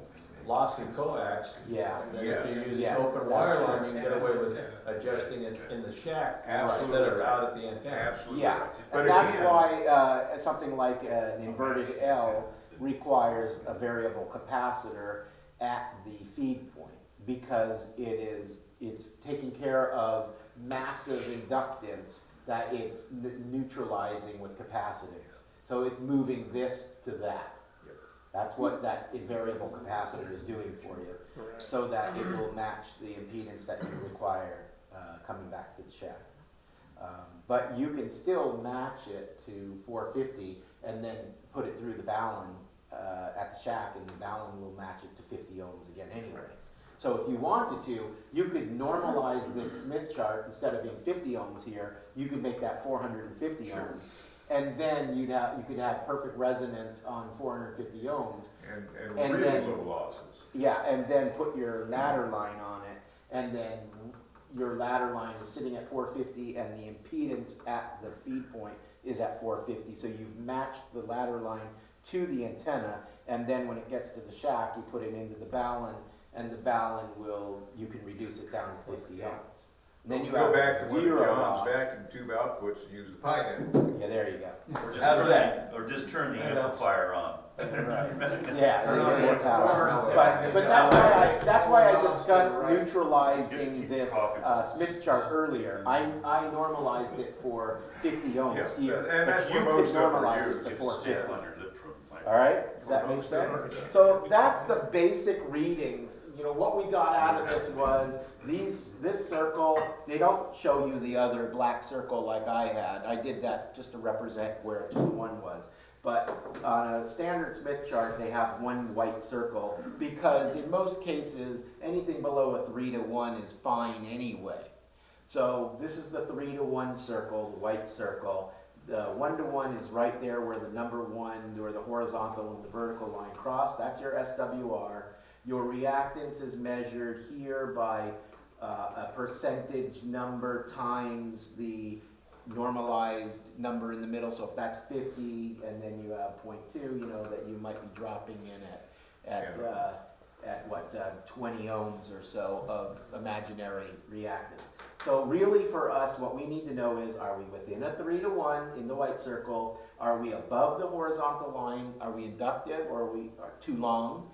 lossy coax. yeah, Than Yes. if you're using Yes, open that's wire true. line, you can get away with adjusting it in the shack instead of Absolutely. out at the antenna. Absolutely. yeah. But And that's again- why, something like an inverted L requires a variable capacitor at the feed point, because it's taking care of massive inductance that it's neutralizing with capacitance. So it's moving this to that. Yep. That's what that variable capacitor is doing for you, Right. so that it will match the impedance that you require coming back to the shack. But you can still match it to 450 and then put it through the balun at the shack, and the balun will match it to 50 ohms again anyway. So if you wanted to, you could normalize this Smith chart. Instead of being 50 ohms here, you could make that 450 Sure. ohms. And then you could have perfect resonance on 450 ohms. And And really then- low losses. Yeah, and then put your ladder line on it, and then your ladder line is sitting at 450, and the impedance at the feed point is at 450. So you've matched the ladder line to the antenna, and then when it gets to the shack, you put it into the balun, and the balun you can reduce it down to 50 ohms. And then you Go have back to one of zero John's loss. vacuum tube outputs and use the pi end. Yeah, there you go. Or just How's turn that? or just turn the That helps. amplifier on. Right. Yeah, Turn they on get more the power. power. But that's why I discussed neutralizing this Smith chart earlier. I normalized it for 50 ohms Yeah, here, and that's but you where could most of them are normalize it used. to It's 450. under the trim, like- All right, does that make sense? So that's the basic readings. You know, what we got out of this was this circle, they don't show you the other black circle like I had. I did that just to represent where just one was. But on a standard Smith chart, they have one white circle, because in most cases, anything below a 3-to-1 is fine anyway. So this is the 3-to-1 circle, the white circle. The 1-to-1 is right there where the number 1, where the horizontal and the vertical line cross. That's your SWR. Your reactance is measured here by a percentage number times the normalized number in the middle. So if that's 50 and then you have 0.2, you know that you might be dropping in at 20 ohms or so of imaginary reactance. So really for us, what we need to know is, are we within a 3-to-1 in the white circle? Are we above the horizontal line? Are we inductive, or are we too long?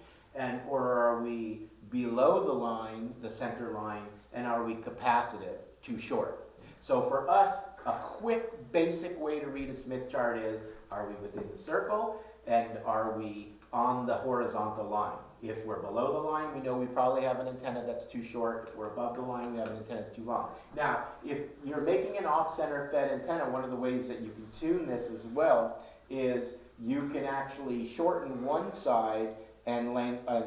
Or are we below the line, the center line, and are we capacitive, too short? So for us, a quick basic way to read a Smith chart is, are we within the circle, and are we on the horizontal line? If we're below the line, we know we probably have an antenna that's too short. If we're above the line, we have an antenna that's too long. Now, if you're making an off-center fed antenna, one of the ways that you can tune this as well is you can actually shorten one side and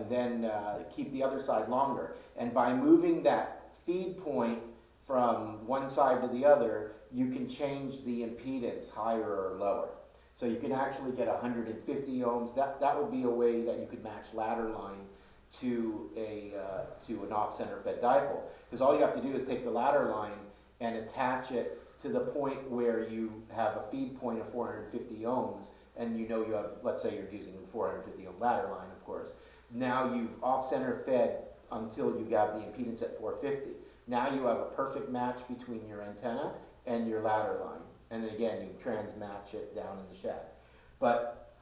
then keep the other side longer. And by moving that feed point from one side to the other, you can change the impedance higher or lower. So you can actually get 150 ohms. That would be a way that you could match ladder line to an off-center fed dipole. Because all you have to do is take the ladder line and attach it to the point where you have a feed point of 450 ohms, and you know you have, let's say you're using a 450 ohm ladder line, of course. Now you've off-center fed until you have the impedance at 450. Now you have a perfect match between your antenna and your ladder line. And then again, you transmatch it down in the shack. But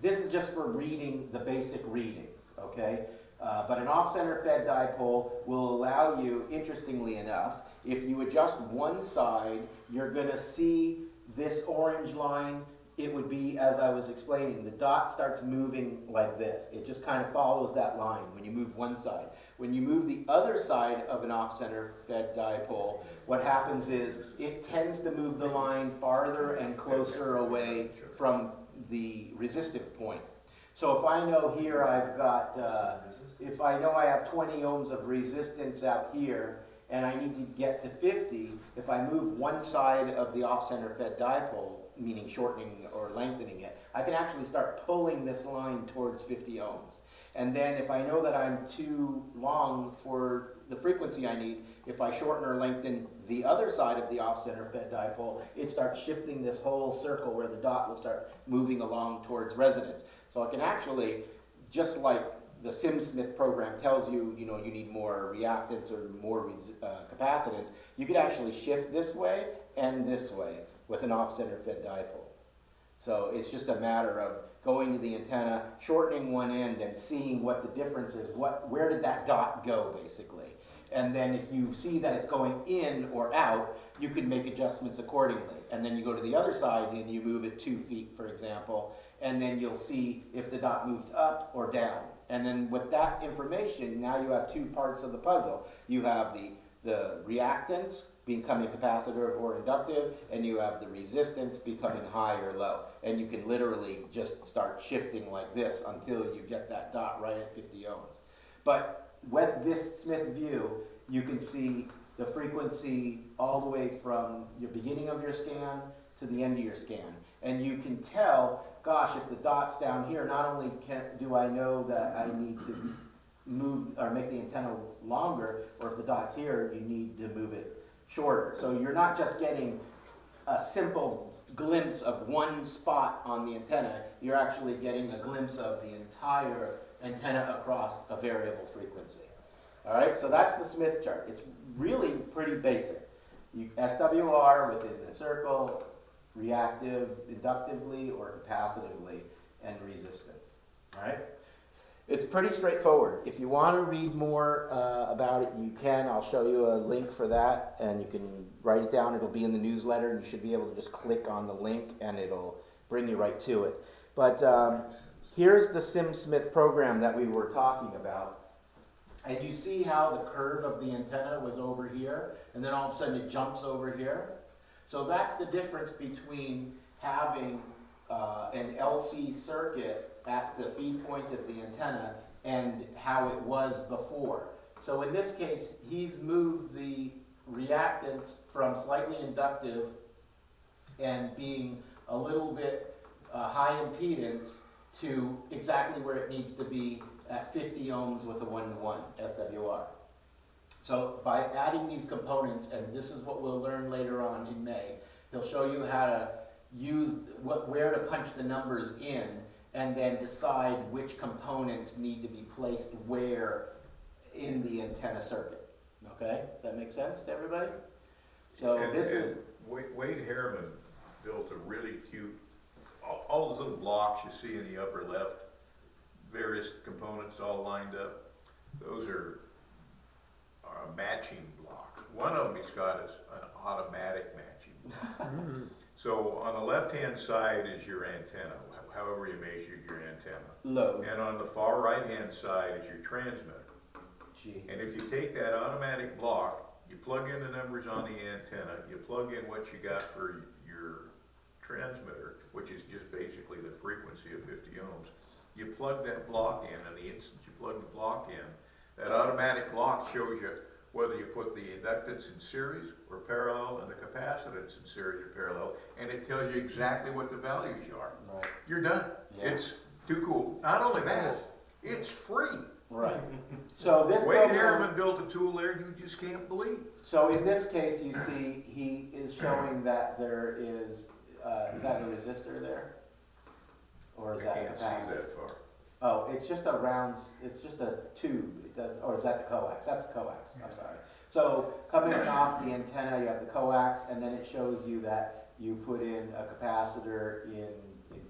this is just for reading the basic readings, okay? But an off-center fed dipole will allow you, interestingly enough, if you adjust one side, you're gonna see this orange line. It would be, as I was explaining, the dot starts moving like this. It just kind of follows that line when you move one side. When you move the other side of an off-center fed dipole, what happens is it tends to move the line farther and closer away from the resistive point. So if I know here I've got if I know I have 20 ohms of resistance out here, and I need to get to 50, if I move one side of the off-center fed dipole, meaning shortening or lengthening it, I can actually start pulling this line towards 50 ohms. And then if I know that I'm too long for the frequency I need, if I shorten or lengthen the other side of the off-center fed dipole, it starts shifting this whole circle where the dot will start moving along towards resonance. So I can actually, just like the Sim-Smith program tells you, you know, you need more reactance or more capacitance, you could actually shift this way and this way with an off-center fed dipole. So it's just a matter of going to the antenna, shortening one end, and seeing what the difference is. Where did that dot go, basically? And then if you see that it's going in or out, you can make adjustments accordingly. And then you go to the other side and you move it 2 feet, for example, and then you'll see if the dot moved up or down. And then with that information, now you have two parts of the puzzle. You have the reactance becoming capacitive or inductive, and you have the resistance becoming high or low. And you can literally just start shifting like this until you get that dot right at 50 ohms. But with this Smith view, you can see the frequency all the way from your beginning of your scan to the end of your scan. And you can tell, gosh, if the dot's down here, not only do I know that I need to move or make the antenna longer, or if the dot's here, you need to move it shorter. So you're not just getting a simple glimpse of one spot on the antenna, you're actually getting a glimpse of the entire antenna across a variable frequency. All right, so that's the Smith chart. It's really pretty basic. SWR within the circle, reactive inductively or capacitively, and resistance. All right? It's pretty straightforward. If you want to read more about it, you can. I'll show you a link for that, and you can write it down. It'll be in the newsletter, and you should be able to just click on the link, and it'll bring you right to it. But here's the Sim-Smith program that we were talking about. And you see how the curve of the antenna was over here, and then all of a sudden it jumps over here? So that's the difference between having an LC circuit at the feed point of the antenna and how it was before. So in this case, he's moved the reactance from slightly inductive and being a little bit high impedance to exactly where it needs to be at 50 ohms with a 1-to-1 SWR. So by adding these components, and this is what we'll learn later on in May, he'll show you how to use where to punch the numbers in, and then decide which components need to be placed where in the antenna circuit. Okay? Does that make sense to everybody? So this is... Wade Harriman built a really cute, all those little blocks you see in the upper left, various components all lined up, those are a matching block. One of them he's got is an automatic matching block. So on the left-hand side is your antenna, however you measured your antenna. Load. And on the far right-hand side is your transmitter. G. And if you take that automatic block, you plug in the numbers on the antenna, you plug in what you got for your transmitter, which is just basically the frequency of 50 ohms. You plug that block in, and the instant you plug the block in, that automatic block shows you whether you put the inductance in series or parallel and the capacitance in series or parallel, and it tells you exactly what the values are. Right. You're done. Yeah. It's too cool. Not only that, it's free. Right. So this Wade program, Harriman built a tool there you just can't believe. so in this case, you see he is showing that there is that a resistor there? Or is I that can't a see capacitor? that far. Oh, it's just a round, it's just a tube. It does, or is that the coax? That's the coax, I'm sorry. So coming off the antenna, you have the coax, and then it shows you that you put in a capacitor in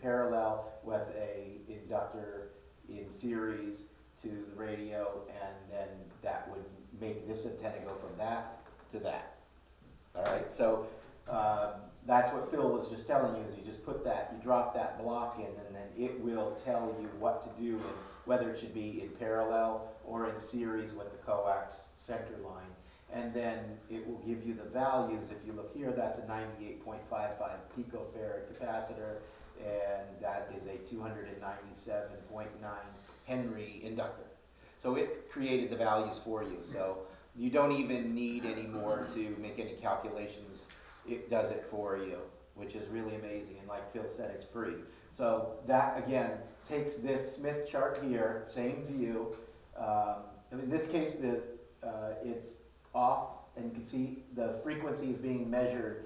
parallel with a inductor in series to the radio, and then that would make this antenna go from that to that. All right, so that's what Phil was just telling you, is you just put that, you drop that block in, and then it will tell you what to do, and whether it should be in parallel or in series with the coax center line. And then it will give you the values. If you look here, that's a 98.55 picofarad capacitor, and that is a 297.9 Henry inductor. So it created the values for you. So you don't even need anymore to make any calculations. It does it for you, which is really amazing. And like Phil said, it's free. So that, again, takes this Smith chart here, same view. In this case, it's off, and you can see the frequency is being measured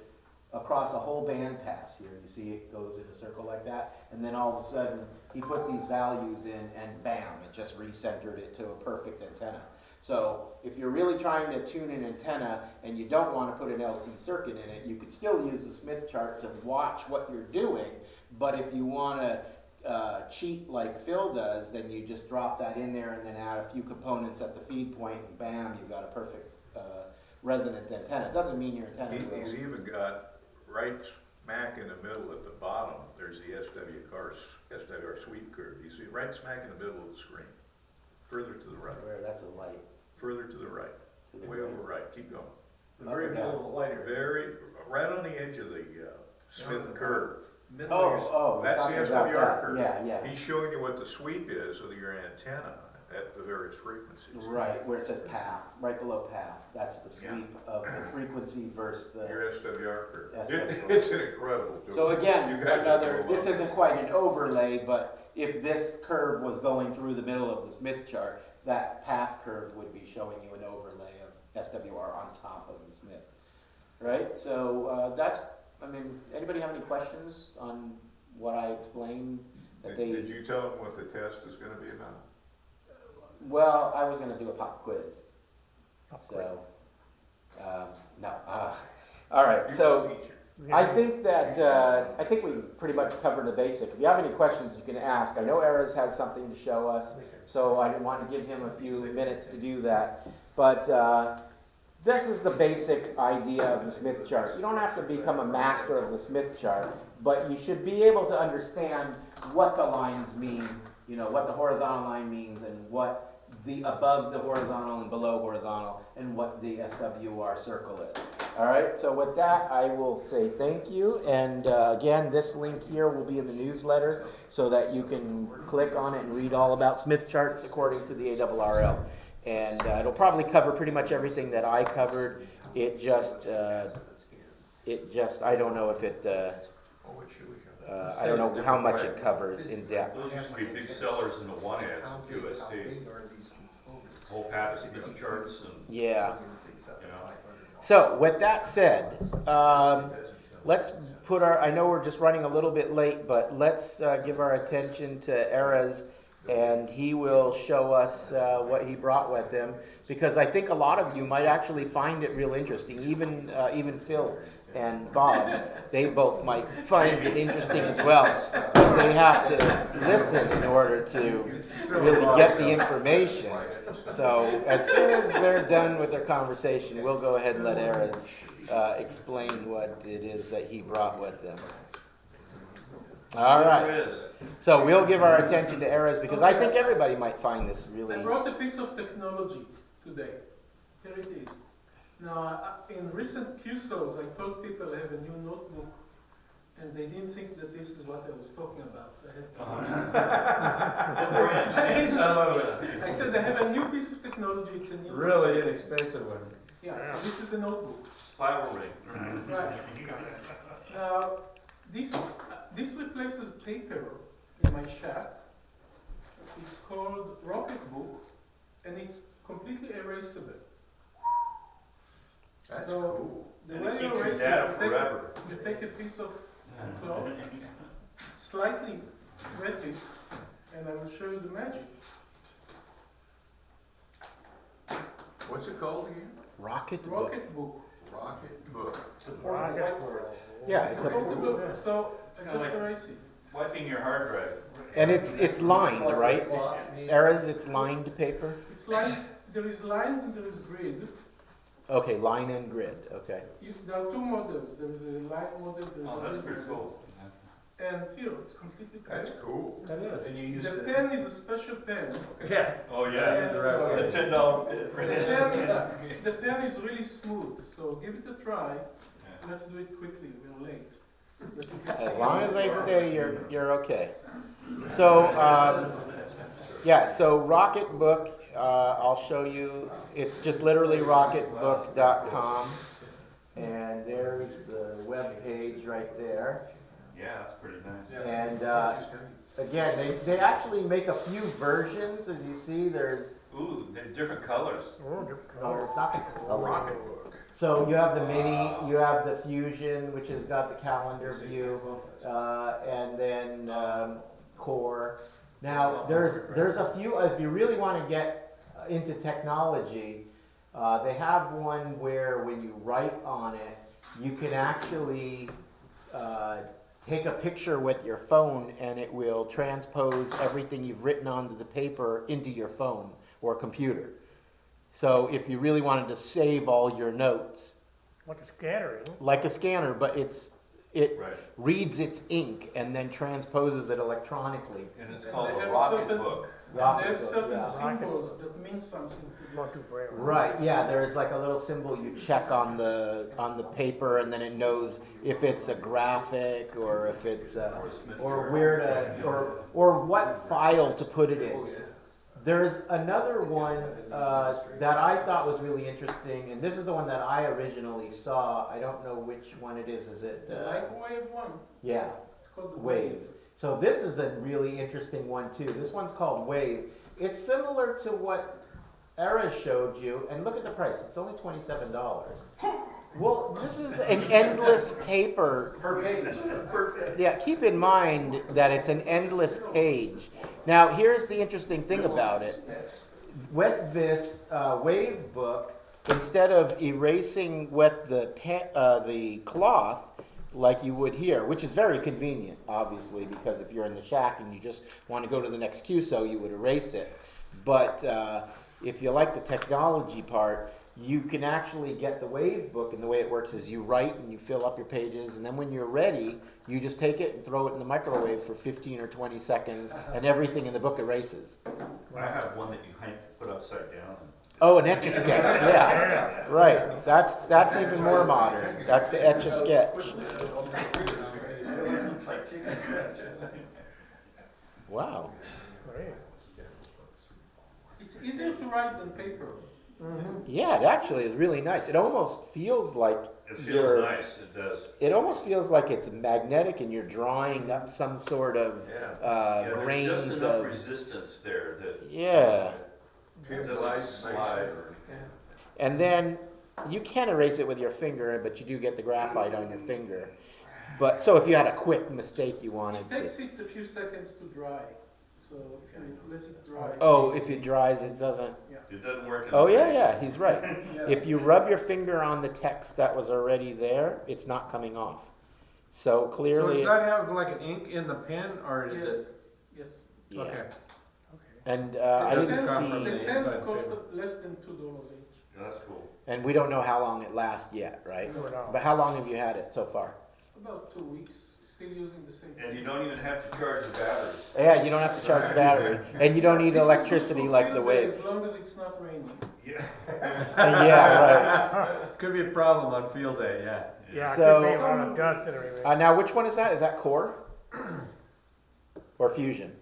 across a whole band pass here. You see it goes in a circle like that, and then all of a sudden he put these values in, and bam, it just recentered it to a perfect antenna. So if you're really trying to tune an antenna and you don't want to put an LC circuit in it, you could still use the Smith chart to watch what you're doing. But if you want to cheat like Phil does, then you just drop that in there and then add a few components at the feed point, and bam, you've got a perfect resonant antenna. It doesn't mean your antenna will. He's even got right smack in the middle at the bottom, there's the SWR sweep curve. You see right smack in the middle of the screen. Further to the right. Where that's a light. Further to the right. To the Way right. over right. Keep going. The very middle of the light area. Very, right on the edge of the Smith curve. Oh, That's the talking about SWR that. curve. Yeah, yeah. He's showing you what the sweep is of your antenna at the various frequencies. Right, where it says path, right below path. That's the Yeah. sweep of the frequency versus the. Your SWR curve. SWR. It's an incredible tool. So again, You guys another, have to this love it. isn't quite an overlay, but if this curve was going through the middle of the Smith chart, that path curve would be showing you an overlay of SWR on top of the Smith. Right, so anybody have any questions on what I explained? Did you tell them what the test is gonna be about? Well, I was gonna do a pop quiz. So, no. All right, You're so the teacher. I think that, I think we pretty much covered the basic. If you have any questions, you can ask. I know Erez has something to show us, so I want to give him a few minutes to do that. But this is the basic idea of the Smith chart. You don't have to become a master of the Smith chart, but you should be able to understand what the lines mean, you know, what the horizontal line means, and what the above the horizontal and below horizontal, and what the SWR circle is. All right, so with that, I will say thank you. And again, this link here will be in the newsletter so that you can click on it and read all about Smith charts according to the ARRL. And it'll probably cover pretty much everything that I covered. It just, I don't know if it, I don't know how much it covers in depth. Those used to be big sellers in the one ads in QST. Whole pack of Smith charts and, Yeah. you know. So with that said, let's put our, I know we're just running a little bit late, but let's give our attention to Erez, and he will show us what he brought with him, because I think a lot of you might actually find it real interesting, even Phil and Bob, they both might find it interesting as well, but they have to listen in order to really get the information. So as soon as they're done with their conversation, we'll go ahead and let Erez explain what it is that he brought with him. All right. So we'll give our attention to Erez, because I think everybody might find this really. I brought a piece of technology today. Here it is. Now, in recent QSOs, I told people I have a new notebook, and they didn't think that this is what I was talking about. I said I have a new piece of technology. It's a new Really inexpensive one. Yeah, so this is the notebook. Spiral ring. Right. Now, this replaces paper in my shop. It's called Rocketbook, and it's completely erasable. That's So cool. the And way it you keeps your erase data it, forever. you take a piece of cloth, slightly wet it, and I will show you the magic. What's it called again? Rocket book. Rocketbook. Rocket book. Yeah, it's a, Rocketbook. So I just erase it. Wiping your hard drive. and it's lined, right? Erez, it's lined paper? It's like there is line and there is grid. Okay, line and grid, okay. There are two models. There is a line model. There is Oh, a that's grid pretty model. cool. And here it's completely clear. That's cool. That is. The pen is a special pen. Yeah. Oh, And yeah. the right way. The $10 bit. The pen is really smooth, so give it a try. Let's do it quickly, we're late. But you can As see long it. as I stay, you're okay. So, yeah, so Rocket Book, I'll show you. It's just literally rocketbook.com, and there's the web page right there. Yeah, that's pretty nice. And again, they actually make a few versions, as you see. There's Ooh, they're different colors. no, it's not a rocket book. So you have the mini, you have the fusion, which has got the calendar view, and then core. Now there's a few. If you really want to get into technology, they have one where when you write on it, you can actually take a picture with your phone, and it will transpose everything you've written onto the paper into your phone or computer. So if you really wanted to save all your notes, Like a scanner, isn't it? like a scanner, but it Right. reads its ink and then transposes it electronically. And it's called They a have rocket certain- book. And Rocket they have book, certain yeah. symbols that mean something to Not this. too braille. Right, yeah, there's like a little symbol you check on the paper, and then it knows if it's a graphic or if it's or where to or what file to put it in. There's another one that I thought was really interesting, and this is the one that I originally saw. I don't know which one it is. Is it? The microwave one, Yeah, it's called the Wave. So this is a really interesting one too. This one's called Wave. It's similar to what Era showed you, and look at the price. It's only $27. Well, this is an endless paper. Per page. Per page. Yeah, keep in mind that it's an endless page. Now, here's the interesting thing about it. With this Wave book, instead of erasing with the cloth, like you would here, which is very convenient, obviously, because if you're in the shack and you just want to go to the next QSO, you would erase it. But if you like the technology part, you can actually get the Wave book, and the way it works is you write and you fill up your pages, and then when you're ready, you just take it and throw it in the microwave for 15 or 20 seconds, and everything in the book erases. I have one that you put upside down. Oh, an Etch-a-Sketch, yeah. Right, that's even more modern. That's the Etch-a-Sketch. Wow. Great. It's easier to write than paper. Yeah, it actually is really nice. It almost feels like It feels you're- nice, it does. It almost feels like it's magnetic and you're drawing up some sort of Yeah, there's grains just enough of resistance there that yeah. it doesn't slide or anything. And then you can erase it with your finger, but you do get the graphite on your finger. But so if you had a quick mistake you wanted It to. takes it a few seconds to dry, so if you let it dry. Oh, if it dries, it doesn't. It doesn't work. in Oh the yeah, page. yeah, he's right. Yeah. If you rub your finger on the text that was already there, it's not coming off. So So clearly, does that have like an ink in the pen, or is Yes, it? yes. yeah. Okay. And It I doesn't didn't come from see, The the pens inside cost paper. less than $2 each. Yeah, that's cool. and we don't know how long it lasts yet, right? No, no. But how long have you had it so far? About 2 weeks, still using the same. And you don't even have to charge the batteries. Yeah, you don't have to charge the battery, and you don't need This is electricity good for like the field day, Wave. As long as it's not raining. Yeah. Yeah, Could be a problem on field day, yeah. Yeah, it So- could be a lot of dust and everything. right. Now, which one is that? Is that Core or Fusion?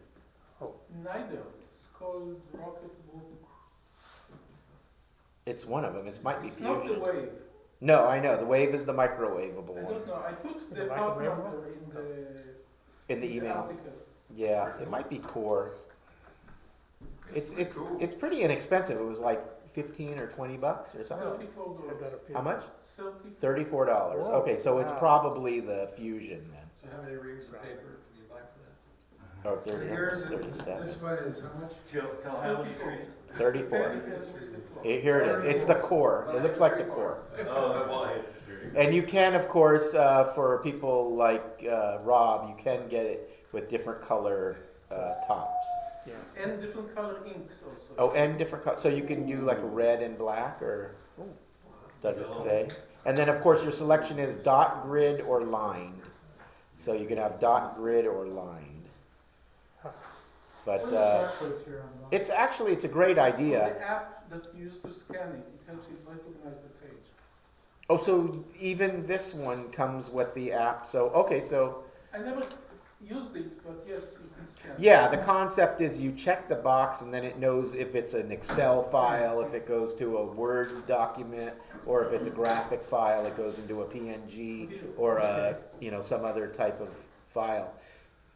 Neither. It's called Rocket Book. It's one of them. It might be It's not the Fusion. Wave. No, I know the Wave is the microwavable I one don't know. I put The the part microwave number in the email. article. Yeah, it might be Core. It's pretty inexpensive. It was like $15 or $20 or something. $34. How much? 34. $34. Whoa, Okay, so it's wow. probably the Fusion then. So how many reams of paper can you buy for that? Oh, So 30, yours, 37. this one is how much? Tell how many trees? 34. Very close. Here it is. It's the Core. It looks like the Core. Oh, well, hey, And you can, of course, for people like Rob, you can get it with different color tops. And different color inks also. Oh, and different color. So you can do like red and black, or does it say? And then, of course, your selection is dot, grid, or lined. So you can have dot, grid, or lined. But it's a great So idea. the app that you use to scan it, it helps it recognize the page. Oh, so even this one comes with the app. So okay, so I never used it, but yes, you can scan. Yeah, the concept is you check the box and then it knows if it's an Excel file, if it goes to a Word document, or if it's a graphic file, it goes into a PNG or some other type of file.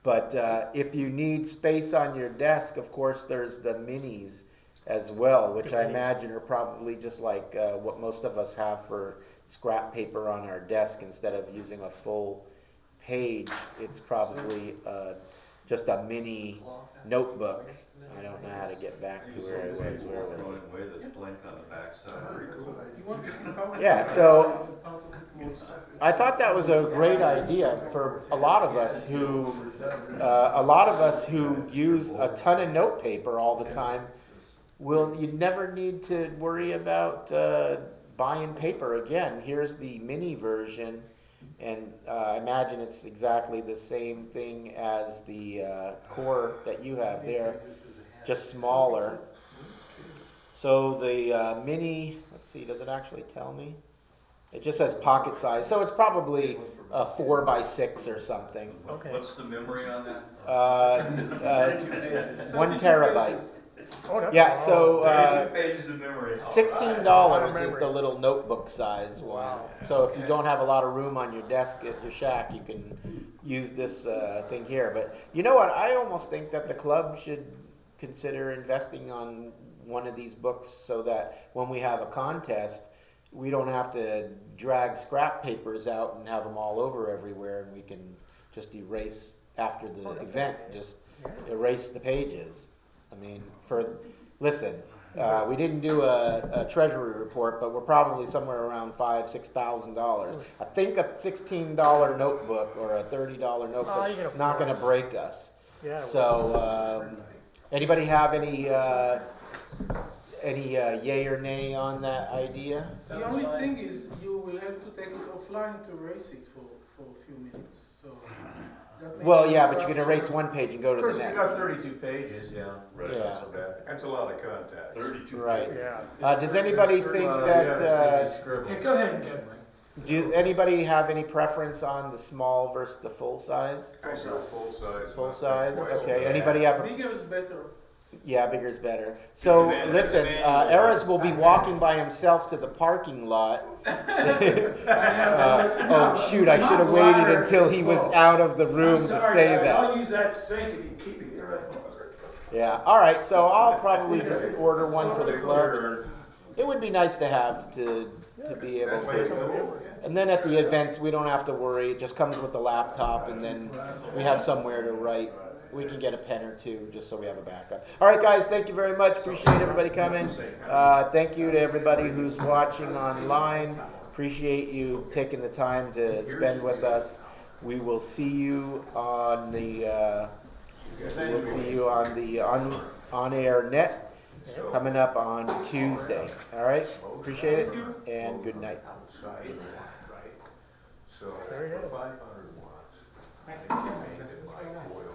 But if you need space on your desk, of course, there's the minis as well, which I imagine are probably just like what most of us have for scrap paper on our desk. Instead of using a full page, it's probably just a mini notebook. I don't know how to get back to where I was. Where was Throwing it? away that's blank on the backside. You want to empower Yeah, people so to talk a bit more stuff. I thought that was a great idea for a lot of us who use a ton of note paper all the time. You never need to worry about buying paper again. Here's the mini version, and I imagine it's exactly the same thing as the core that you have there, just smaller. So the mini, let's see, does it actually tell me? It just says pocket size, so it's probably a 4x6 or something. Okay. What's the memory on that? 1 terabyte. Oh, that's Yeah, a lot. so 32 pages of memory. $16 is the little notebook size one. Wow. So if you don't have a lot of room on your desk at your shack, you can use this thing here. But you know what? I almost think that the club should consider investing on one of these books so that when we have a contest, we don't have to drag scrap papers out and have them all over everywhere, and we can just erase after the event, just erase the pages. I mean, listen, we didn't do a treasury report, but we're probably somewhere around $5,000–6,000. I think a $16 notebook or a $30 Oh, notebook you can not afford going to it. break us. Yeah. So, anybody have any yay or nay on that idea? The only thing is you will have to take it offline to erase it for a few minutes. So that may Well, be yeah, a but you can erase one page and go Of to course, the we got next. 32 pages, yeah. Right. Yeah. Not so bad. That's a lot of contacts. 32 Right. pages. Yeah. Does anybody think Well, that? yeah, it's scribble. Yeah, go ahead and get one. Do anybody have any preference on the small versus the full size? I go full size. Full not size, quite so okay. bad. Anybody have? Bigger is better. Yeah, bigger is better. So listen, Eras will be walking by himself to the parking lot. Oh shoot! I should have waited until he was out of the room to say that. I'll use that sink and you keep it here. Yeah. All right. So I'll probably just order one for the club. And it would be nice to have to be able That way it to. goes. And then at the events, we don't have to worry. It just comes with the laptop, and then we have somewhere to write. We can get a pen or two just so we have a backup. All right, guys, thank you very much. Appreciate everybody coming. Thank you to everybody who's watching online. Appreciate you taking the time to spend with us. We will see you on the on-air net coming up on Tuesday. All right, appreciate it, and good night. Outside, right? So, Very good. for 500 watts, I think you made it by oil.